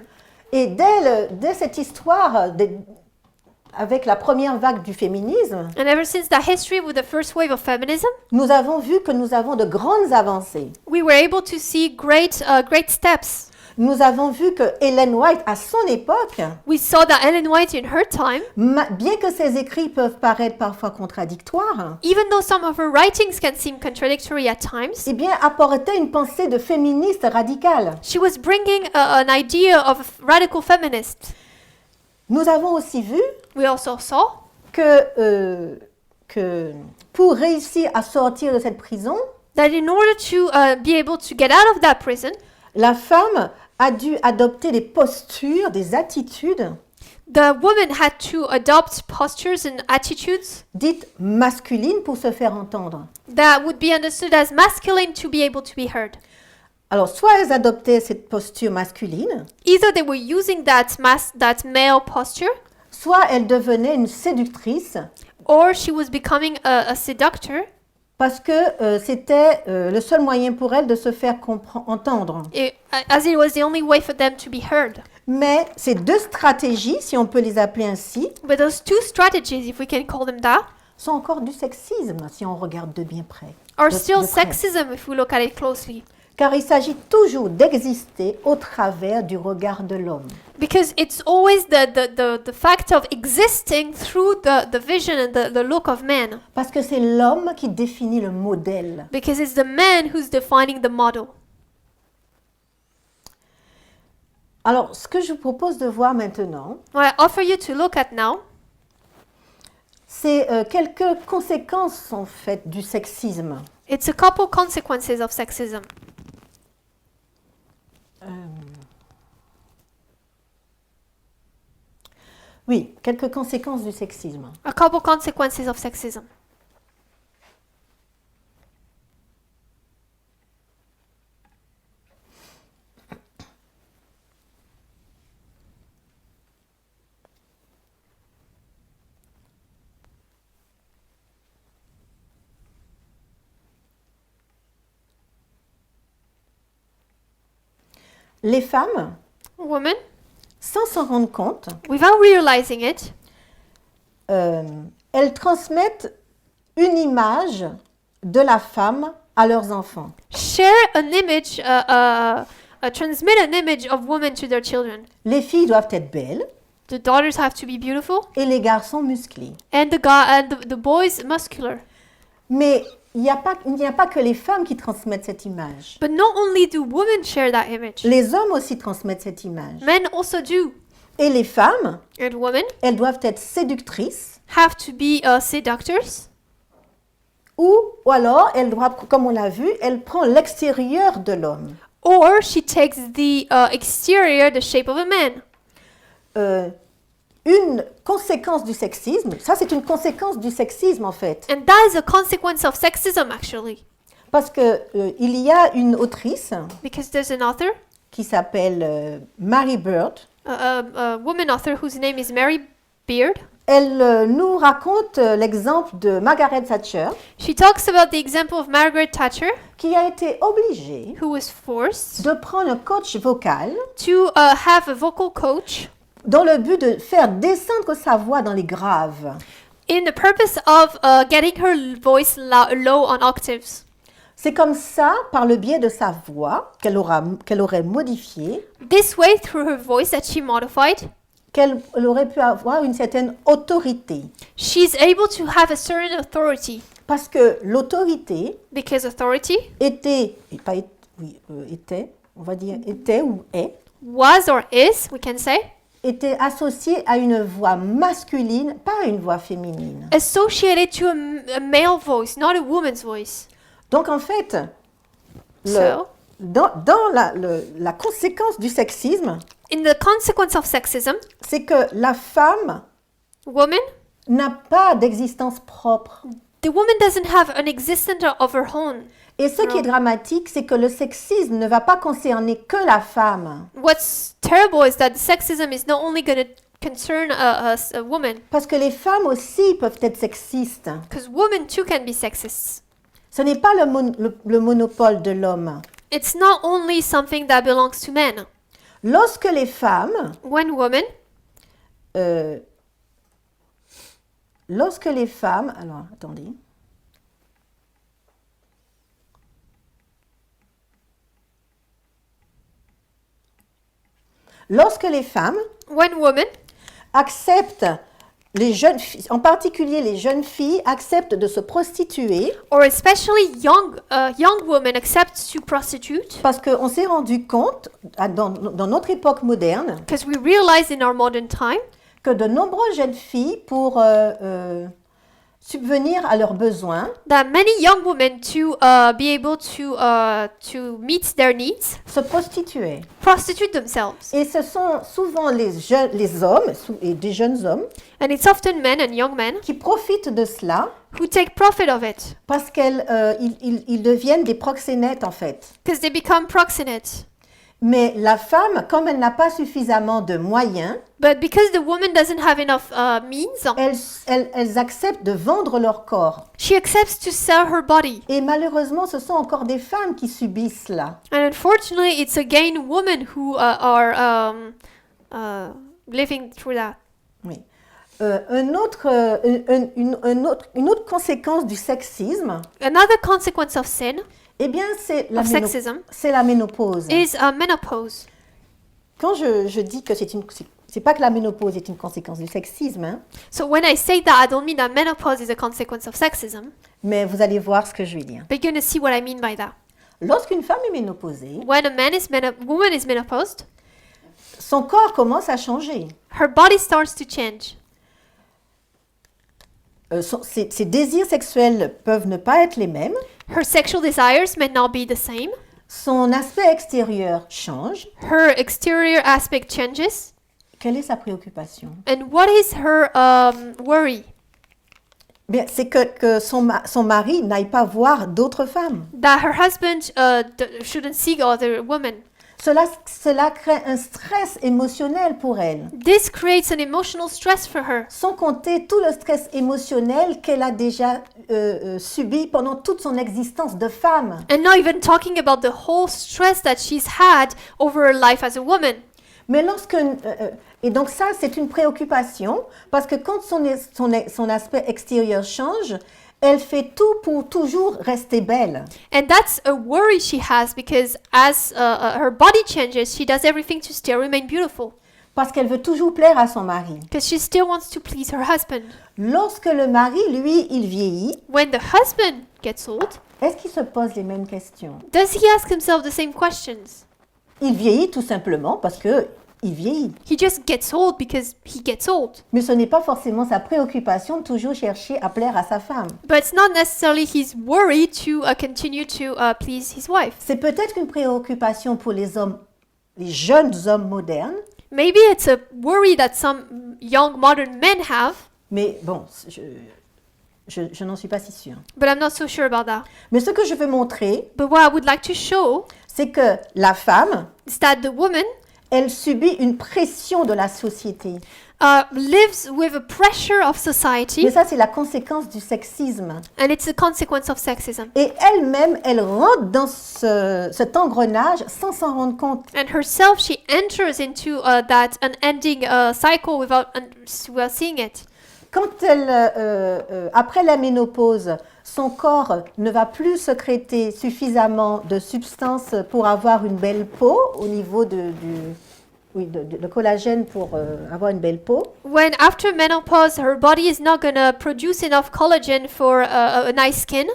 Et dès cette histoire, avec la première vague du féminisme, And ever since that history with the first wave of feminism, nous avons vu que nous avons de grandes avancées. we were able to see great steps. Nous avons vu que Ellen White, à son époque, We saw that Ellen White in her time, bien que ses écrits peuvent paraître parfois contradictoires, even though some of her writings can seem contradictory at times, eh bien, apportait une pensée de féministe radicale. she was bringing an idea of a radical feminist. Nous avons aussi vu We also saw que pour réussir à sortir de cette prison, that in order to be able to get out of that prison, la femme a dû adopter des postures, des attitudes the woman had to adopt postures and attitudes dites masculines pour se faire entendre. that would be understood as masculine to be able to be heard. Alors, soit elles adoptaient cette posture masculine, Either they were using that male posture, soit elles devenaient une séductrice or she was becoming a seductor, parce que c'était le seul moyen pour elles de se faire entendre. as it was the only way for them to be heard. Mais ces deux stratégies, si on peut les appeler ainsi, But those two strategies, if we can call them that, sont encore du sexisme si on regarde de bien près. are De- still de près. sexism if we look at it closely. Car il s'agit toujours d'exister au travers du regard de l'homme. Because it's always the fact of existing through the vision and the look of man. Parce que c'est l'homme qui définit le modèle. Because it's the man who's defining the model. Alors, ce que je vous propose de voir maintenant, What I offer you to look at now c'est quelques conséquences en fait du sexisme. it's a couple consequences of sexism. Oui, quelques conséquences du sexisme. A couple consequences of sexism. Les femmes, Women, sans s'en rendre compte, without realizing it, elles transmettent une image de la femme à leurs enfants. share an image, transmit an image of women to their children. Les filles doivent être belles The daughters have to be beautiful, et les garçons musclés. and the boys muscular. Mais il n'y a pas que les femmes qui transmettent cette image. But not only do women share that image, Les hommes aussi transmettent cette image. men also do. Et les femmes, And women elles doivent être séductrices have to be seductors, ou alors elles doivent, comme on l'a vu, elles prennent l'extérieur de l'homme. or she takes the exterior, the shape of a man. Une conséquence du sexisme, ça c'est une conséquence du sexisme en fait, And that is a consequence of sexism, actually. parce que il y a une autrice Because there's an author, qui s'appelle Mary Bird. a woman author whose name is Mary Beard. Elle nous raconte l'exemple de Margaret Thatcher, She talks about the example of Margaret Thatcher, qui a été obligée who was forced de prendre un coach vocal to have a vocal coach dans le but de faire descendre sa voix dans les graves. in the purpose of getting her voice low on octaves. C'est comme ça, par le biais de sa voix, qu'elle aurait modifiée, This way, through her voice that she modified, qu'elle aurait pu avoir une certaine autorité. she's able to have a certain authority. Parce que l'autorité Because authority était, on va dire était ou est, was or is, we can say, était associé à une voix masculine, pas à une voix féminine. associated to a male voice, not a woman's voice. Donc en fait, So, dans la conséquence du sexisme, in the consequence of sexism, c'est que la femme woman, n'a pas d'existence propre. the woman doesn't have an existence of her own. Et ce qui est dramatique, c'est que le sexisme ne va pas concerner que la femme. What's terrible is that sexism is not only going to concern a woman, Parce que les femmes aussi peuvent être sexistes. because women too can be sexist. Ce n'est pas le monopole de l'homme. It's not only something that belongs to men. Lorsque les femmes, When women, alors attendez. Lorsque les femmes when women, acceptent, les jeunes filles, en particulier les jeunes filles, acceptent de se prostituer or especially young women accept to prostitute, parce qu'on s'est rendu compte, dans notre époque moderne, because we realize in our modern time que de nombreuses jeunes filles, pour subvenir à leurs besoins, that many young women to be able to meet their needs se prostituaient. prostitute themselves, Et ce sont souvent les hommes, et des jeunes hommes, and it's often men and young men qui profitent de cela who take profit of it parce qu'ils deviennent des proxénètes en fait. because they become proxenates. Mais la femme, comme elle n'a pas suffisamment de moyens, But because the woman doesn't have enough means, elles acceptent de vendre leur corps. she accepts to sell her body. Et malheureusement, ce sont encore des femmes qui subissent cela. And unfortunately, it's again women who are living through that. Oui. Une autre conséquence du sexisme, Another consequence of sin, eh bien, c'est la, of sexism, la ménopause. is menopause. Quand je dis que c'est pas que la ménopause est une conséquence du sexisme, hein, So when I say that, I don't mean that menopause is a consequence of sexism, mais vous allez voir ce que je vais dire. but you're going to see what I mean by that. Lorsqu'une femme est ménopausée, When a woman is menopaused, son corps commence à changer. her body starts to change. Ses désirs sexuels peuvent ne pas être les mêmes. Her sexual desires may not be the same. Son aspect extérieur change. Her exterior aspect changes. Quelle est sa préoccupation? And what is her worry? Bien, c'est que son mari n'aille pas voir d'autres femmes. That her husband shouldn't see other women. Cela crée un stress émotionnel pour elle. This creates an emotional stress for her. Sans compter tout le stress émotionnel qu'elle a déjà subi pendant toute son existence de femme. And not even talking about the whole stress that she's had over her life as a woman. Mais et donc ça, c'est une préoccupation parce que quand son aspect extérieur change, elle fait tout pour toujours rester belle. And that's a worry she has because as her body changes, she does everything to still remain beautiful. Parce qu'elle veut toujours plaire à son mari. Because she still wants to please her husband. Lorsque le mari, lui, il vieillit, When the husband gets old, est-ce qu'il se pose les mêmes questions? does he ask himself the same questions? Il vieillit tout simplement parce que il vieillit. He just gets old because he gets old. Mais ce n'est pas forcément sa préoccupation de toujours chercher à plaire à sa femme. But it's not necessarily his worry to continue to please his wife. C'est peut-être une préoccupation pour les hommes, les jeunes hommes modernes, Maybe it's a worry that some young modern men have, mais bon, je n'en suis pas si sûre. but I'm not so sure about that. Mais ce que je veux montrer, But what I would like to show c'est que la femme, is that the woman elle subit une pression de la société. lives with a pressure of society, Mais ça, c'est la conséquence du sexisme. and it's a consequence of sexism. Et elle-même, elle rentre dans cet engrenage sans s'en rendre compte. And herself, she enters into that unending cycle without seeing it. Quand après la ménopause, son corps ne va plus sécréter suffisamment de substances pour avoir une belle peau au niveau de collagène pour avoir une belle peau. When after menopause, her body is not going to produce enough collagen for a nice skin.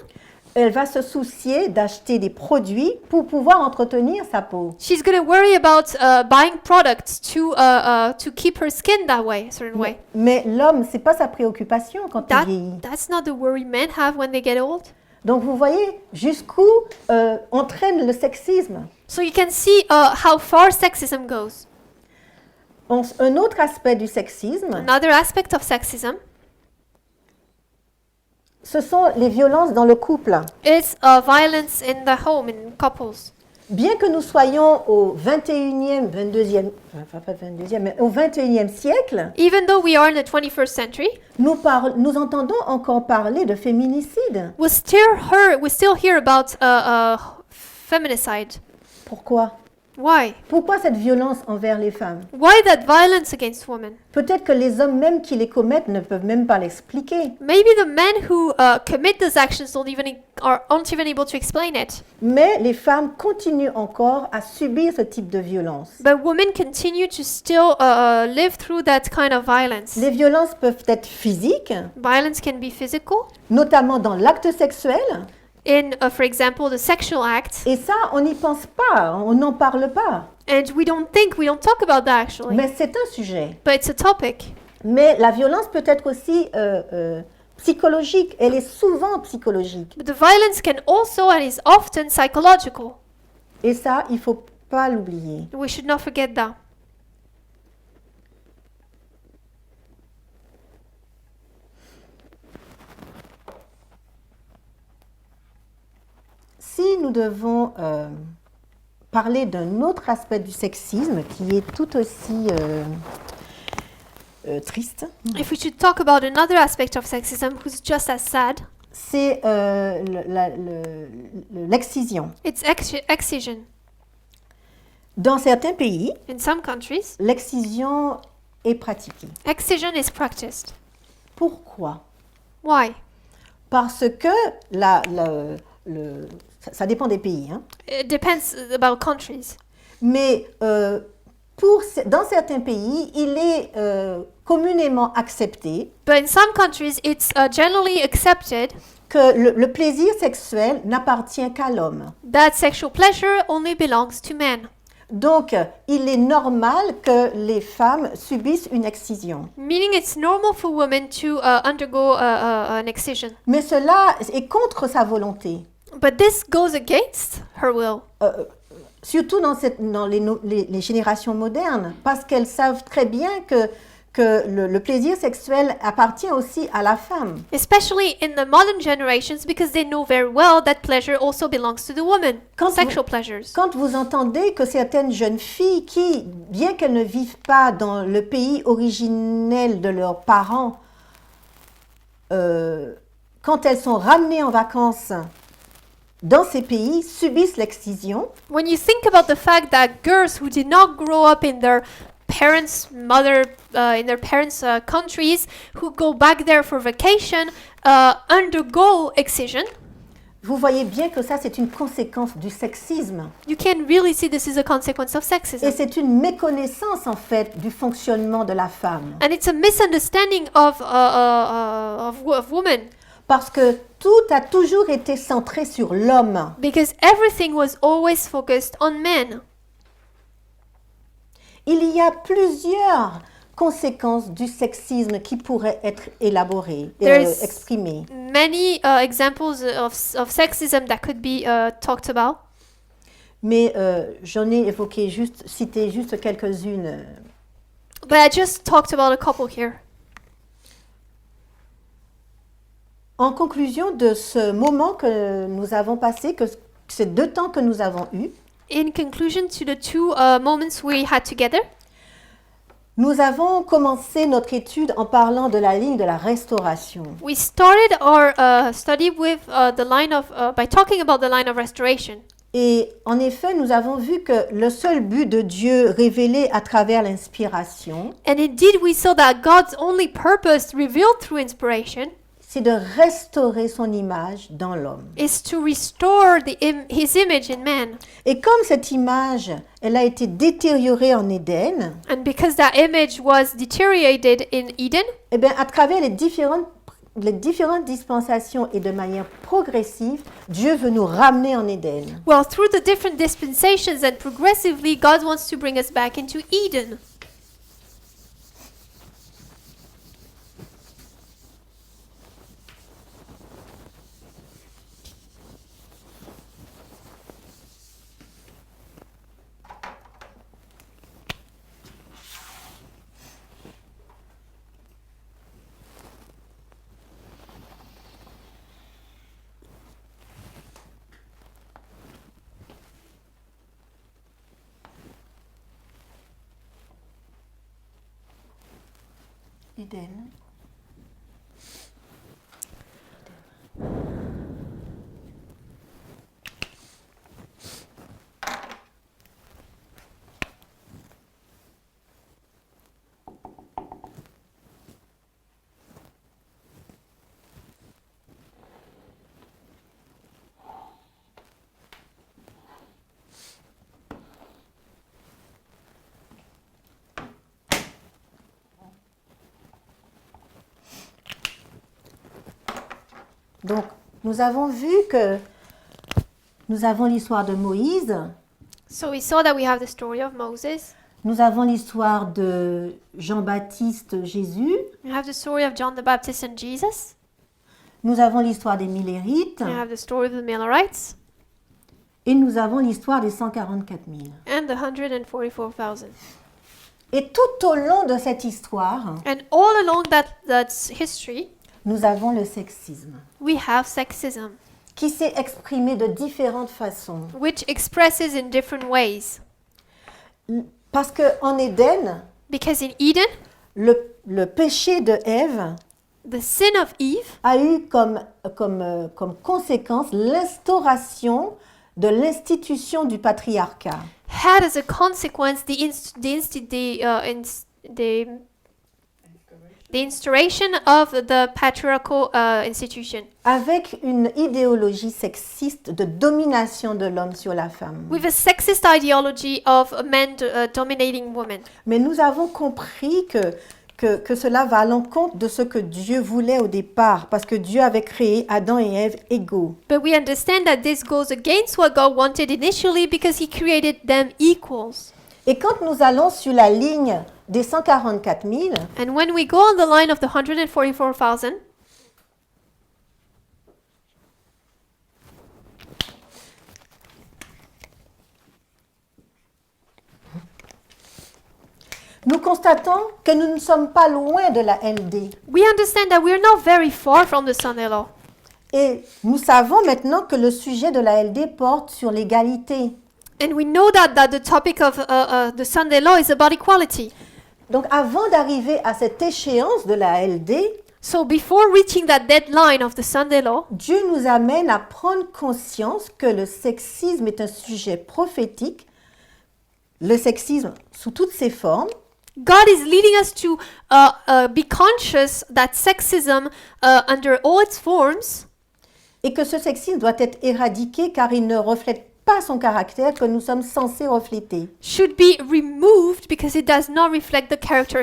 Elle va se soucier d'acheter des produits pour pouvoir entretenir sa peau. She's going to worry about buying products to keep her skin that way, a certain way. Mais l'homme, c'est pas sa préoccupation quand il vieillit. That's not the worry men have when they get old. Donc vous voyez jusqu'où entraîne le sexisme. So you can see how far sexism goes. Un autre aspect du sexisme, Another aspect of sexism ce sont les violences dans le couple. is violence in the home, in couples. Bien que nous soyons au 21e, 22e, enfin pas 22e, mais au 21e siècle, Even though we are in the 21st century, nous entendons encore parler de féminicide. we still hear about feminicide. Pourquoi? Why? Pourquoi cette violence envers les femmes? Why that violence against women? Peut-être que les hommes même qui les commettent ne peuvent même pas l'expliquer. Maybe the men who commit those actions aren't even able to explain it. Mais les femmes continuent encore à subir ce type de violence. But women continue to still live through that kind of violence. Les violences peuvent être physiques, Violence can be physical, notamment dans l'acte sexuel. in, for example, the sexual act. Et ça, on n'y pense pas, on n'en parle pas. And we don't talk about that actually. Mais c'est un sujet. But it's a topic. Mais la violence peut être aussi psychologique. Elle est souvent psychologique. But the violence can also and is often psychological. Et ça, il ne faut pas l'oublier. We should not forget that. Si nous devons parler d'un autre aspect du sexisme qui est tout aussi triste, If we should talk about another aspect of sexism who's just as sad, c'est l'excision. it's excision. Dans certains pays, In some countries, l'excision est pratiquée. excision is practiced. Pourquoi? Why? Parce que ça dépend des pays, hein. It depends about countries. Mais dans certains pays, il est communément accepté But in some countries, it's generally accepted que le plaisir sexuel n'appartient qu'à l'homme. that sexual pleasure only belongs to men. Donc, il est normal que les femmes subissent une excision. Meaning it's normal for women to undergo an excision. Mais cela est contre sa volonté. But this goes against her will. Surtout dans les générations modernes, parce qu'elles savent très bien que le plaisir sexuel appartient aussi à la femme. Especially in the modern generations because they know very well that pleasure also belongs to the woman. Sexual pleasures. Quand vous entendez que certaines jeunes filles qui, bien qu'elles ne vivent pas dans le pays originel de leurs parents, quand elles sont ramenées en vacances dans ces pays, subissent l'excision, When you think about the fact that girls who did not grow up in their parents' countries, who go back there for vacation, undergo excision, vous voyez bien que ça, c'est une conséquence du sexisme. you can really see this is a consequence of Et sexism. c'est une méconnaissance, en fait, du fonctionnement de la femme. And it's a misunderstanding of women, Parce que tout a toujours été centré sur l'homme. because everything was always focused on men. Il y a plusieurs conséquences du sexisme qui pourraient être élaborées, There's- exprimées. Many examples of sexism that could be talked about. Mais j'en ai cité juste quelques-unes. But I just talked about a couple here. En conclusion de ce moment que nous avons passé, que ces 2 temps que nous avons eus, In conclusion to the two moments we had together, nous avons commencé notre étude en parlant de la ligne de la restauration. we started our study with by talking about the line of restoration. Et en effet, nous avons vu que le seul but de Dieu révélé à travers l'inspiration, And indeed, we saw that God's only purpose revealed through inspiration c'est de restaurer son image dans l'homme. is to restore His image in man. Et comme cette image, elle a été détériorée en Éden, And because that image was deteriorated in Eden, eh bien, à travers les différentes les différentes dispensations et de manière progressive, Dieu veut nous ramener en Éden. Well, through the different dispensations and progressively, God wants to bring us back into Eden. Éden. Donc, nous avons vu que nous avons l'histoire de Moïse, So we saw that we have the story of Moses. nous avons l'histoire de Jean-Baptiste Jésus, We have the story of John the Baptist and Jesus. nous avons l'histoire des Millérites We have the story of the Millerites et nous avons l'histoire des 144 000. and the 144,000. Et tout au long de cette histoire, And all along that's history, nous avons le sexisme we have sexism, qui s'est exprimé de différentes façons. which expresses in different ways. Parce qu'en Éden, Because in Eden, le péché de Ève the sin of Eve a eu comme conséquence l'instauration de l'institution du patriarcat. had as a consequence the instauration of the patriarchal institution, Avec une idéologie sexiste de domination de l'homme sur la femme. with a sexist ideology of men dominating women. Mais nous avons compris que cela va à l'encontre de ce que Dieu voulait au départ, parce que Dieu avait créé Adam et Ève égaux. But we understand that this goes against what God wanted initially because He created them equals. Et quand nous allons sur la ligne des 144 000, And when we go on the line of the 144,000, nous constatons que nous ne sommes pas loin de la LD. we understand that we are not very far from the Sunday law. Et nous savons maintenant que le sujet de la LD porte sur l'égalité. And we know that the topic of the Sunday law is about equality. Donc avant d'arriver à cette échéance de la LD, So before reaching that deadline of the Sunday law, Dieu nous amène à prendre conscience que le sexisme est un sujet prophétique, le sexisme sous toutes ses formes, God is leading us to be conscious that sexism, under all its forms, et que ce sexisme doit être éradiqué car il ne reflète pas son caractère que nous sommes censés refléter. should be removed because it does not reflect the character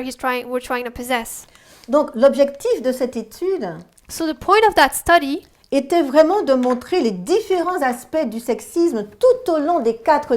we're trying to possess. Donc l'objectif de cette étude So the point of that study était vraiment de montrer les différents aspects du sexisme tout au long des 4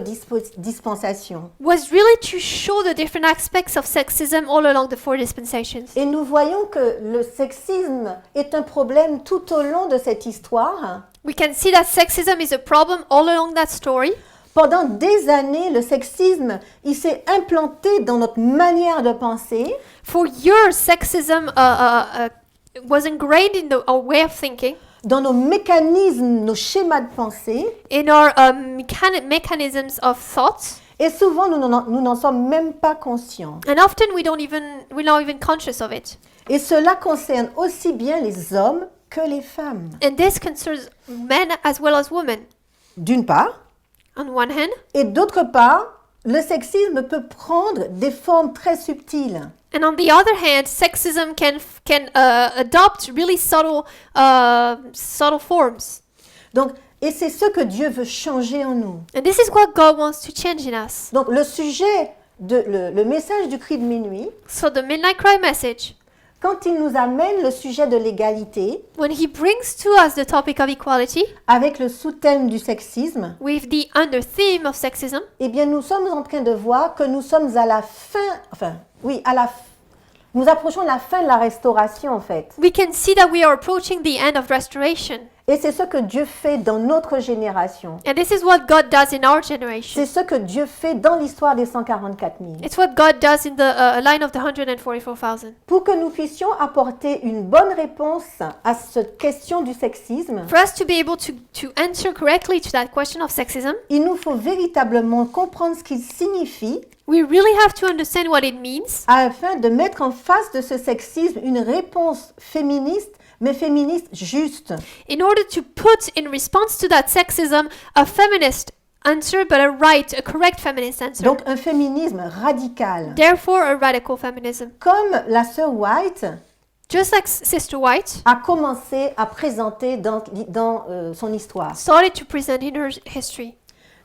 dispensations. was really to show the different aspects of sexism all along the 4 dispensations. Et nous voyons que le sexisme est un problème tout au long de cette histoire. We can see that sexism is a problem all along that story. Pendant des années, le sexisme, il s'est implanté dans notre manière de penser. For years, sexism was ingrained in our way of thinking, Dans nos mécanismes, nos schémas de pensée, in our mechanisms of thought, et souvent nous n'en sommes même pas conscients. and often we're not even conscious of it. Et cela concerne aussi bien les hommes que les femmes. And this concerns men as well as women. D'une part, On one hand, et d'autre part, le sexisme peut prendre des formes très subtiles. and on the other hand, sexism can adopt really subtle forms. Donc, et c'est ce que Dieu veut changer en nous. And this is what God wants to change in us. Donc, le sujet, le message du cri de minuit So the midnight cry message quand il nous amène le sujet de l'égalité, when he brings to us the topic of equality avec le sous-thème du sexisme, with the under theme of sexism, eh bien, nous sommes en train de voir que nous sommes à la fin, nous approchons de la fin de la restauration, en fait. we can see that we are approaching the end of restoration. Et c'est ce que Dieu fait dans notre génération. And this is what God does in our generation. C'est ce que Dieu fait dans l'histoire des 144 000. It's what God does in the line of the 144,000. Pour que nous puissions apporter une bonne réponse à cette question du sexisme, For us to be able to answer correctly to that question of sexism, il nous faut véritablement comprendre ce qu'il signifie we really have to understand what it means afin de mettre en face de ce sexisme une réponse féministe, mais féministe juste. in order to put in response to that sexism a feminist answer, but a correct feminist answer. Donc un féminisme radical. Therefore, a radical feminism. Comme la sœur White Just like Sister White a commencé à présenter dans son histoire. started to present in her history.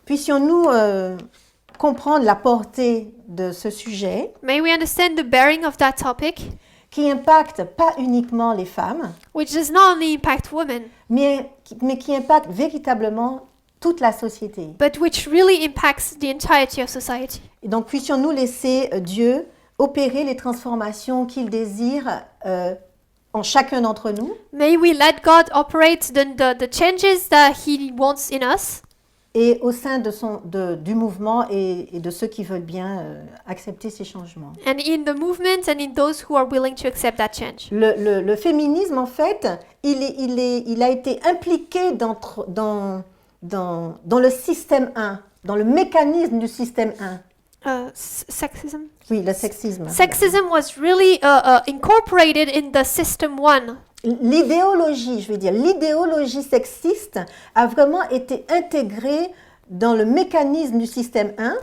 Puissions-nous comprendre la portée de ce sujet May we understand the bearing of that topic, qui impacte pas uniquement les femmes, which does not only impact women, mais qui impacte véritablement toute la société. but which really impacts the entirety of society. Et donc puissions-nous laisser Dieu opérer les transformations qu'il désire en chacun d'entre nous May we let God operate the changes that He wants in us et au sein du mouvement et de ceux qui veulent bien accepter ces changements. and in the movement and in those who are willing to accept that change. Le féminisme, en fait, il a été impliqué dans le système 1, dans le mécanisme du système 1. Sexism? Oui, le sexisme. Sexism was really incorporated in the system 1. L'idéologie sexiste a vraiment été intégrée dans le mécanisme du système 1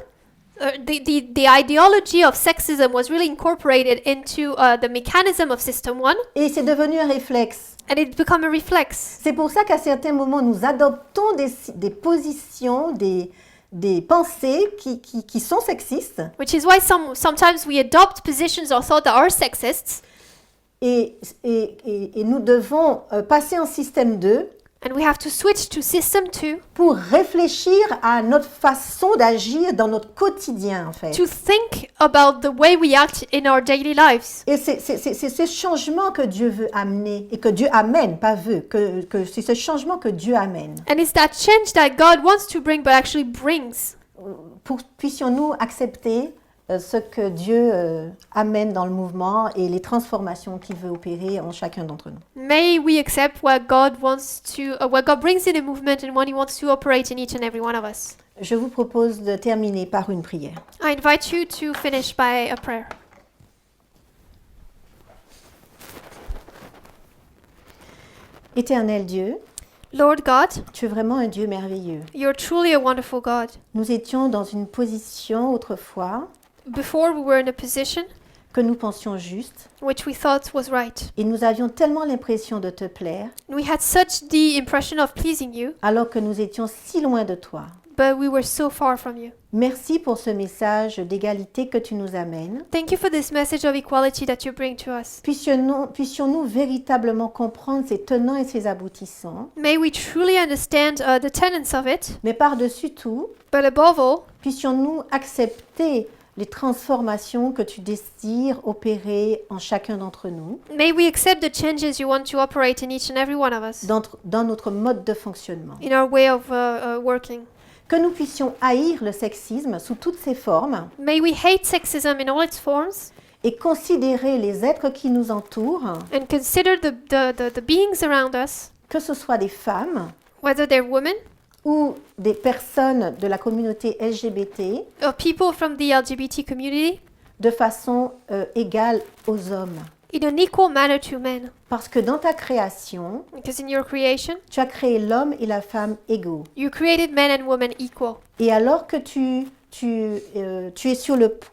The ideology of sexism was really incorporated into the mechanism of system 1, et c'est devenu un réflexe. and it became a reflex. C'est pour ça qu'à certains moments, nous adoptons des positions, des pensées qui sont sexistes Which is why sometimes we adopt positions or thoughts that are sexist, et nous devons passer en système 2 and we have to switch to system 2 pour réfléchir à notre façon d'agir dans notre quotidien, en fait. to think about the way we act in our daily lives. Et c'est ce changement que Dieu veut amener et que Dieu amène, pas veut, que c'est ce changement que Dieu amène. And it's that change that God wants to bring but actually brings. Puissions-nous accepter ce que Dieu amène dans le mouvement et les transformations qu'il veut opérer en chacun d'entre nous. May we accept what God wants to, what God brings in a movement and what He wants to operate in each and every one of us. Je vous propose de terminer par une prière. I invite you to finish by a prayer. Éternel Dieu, Lord God, tu es vraiment un Dieu merveilleux. you're truly a wonderful God. Nous étions dans une position autrefois Before we were in a position que nous pensions juste which we thought was right. et nous avions tellement l'impression de te plaire We had such the impression of pleasing you, alors que nous étions si loin de toi. but we were so far from you. Merci pour ce message d'égalité que tu nous amènes. Thank you for this message of equality that you bring to us. Puissions-nous véritablement comprendre ses tenants et ses aboutissants, May we truly understand the tenets of it, mais par-dessus tout, but above all, puissions-nous accepter les transformations que tu désires opérer en chacun d'entre nous, may we accept the changes you want to operate in each and every one of us, dans notre mode de fonctionnement. in our way of working. Que nous puissions haïr le sexisme sous toutes ses formes May we hate sexism in all its forms et considérer les êtres qui nous entourent, and consider the beings around us, que ce soit des femmes whether they're women ou des personnes de la communauté LGBT, or people from the LGBT community, de façon égale aux hommes. in an equal manner to men. Parce que dans ta création, Because in your creation, tu as créé l'homme et la femme égaux. you created men and women equal. Et alors que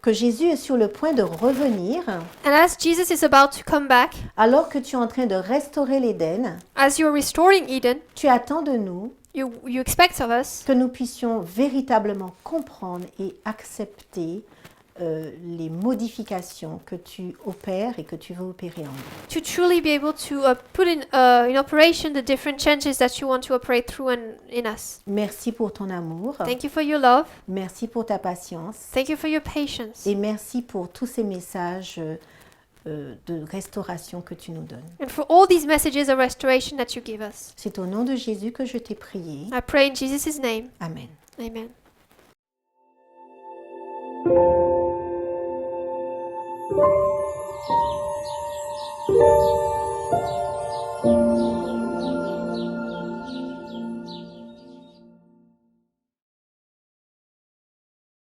que Jésus est sur le point de revenir, And as Jesus is about to come back, alors que tu es en train de restaurer l'Éden, as you're restoring Eden, tu attends de nous you expect of us que nous puissions véritablement comprendre et accepter les modifications que tu opères et que tu veux opérer en nous. To truly be able to put in operation the different changes that you want to operate through and in us. Merci pour ton amour, Thank you for your love. merci pour ta patience Thank you for your patience. et merci pour tous ces messages de restauration que tu nous donnes. And for all these messages of restoration that you give us. C'est au nom de Jésus que je t'ai prié. I pray in Jesus' name. Amen. Amen.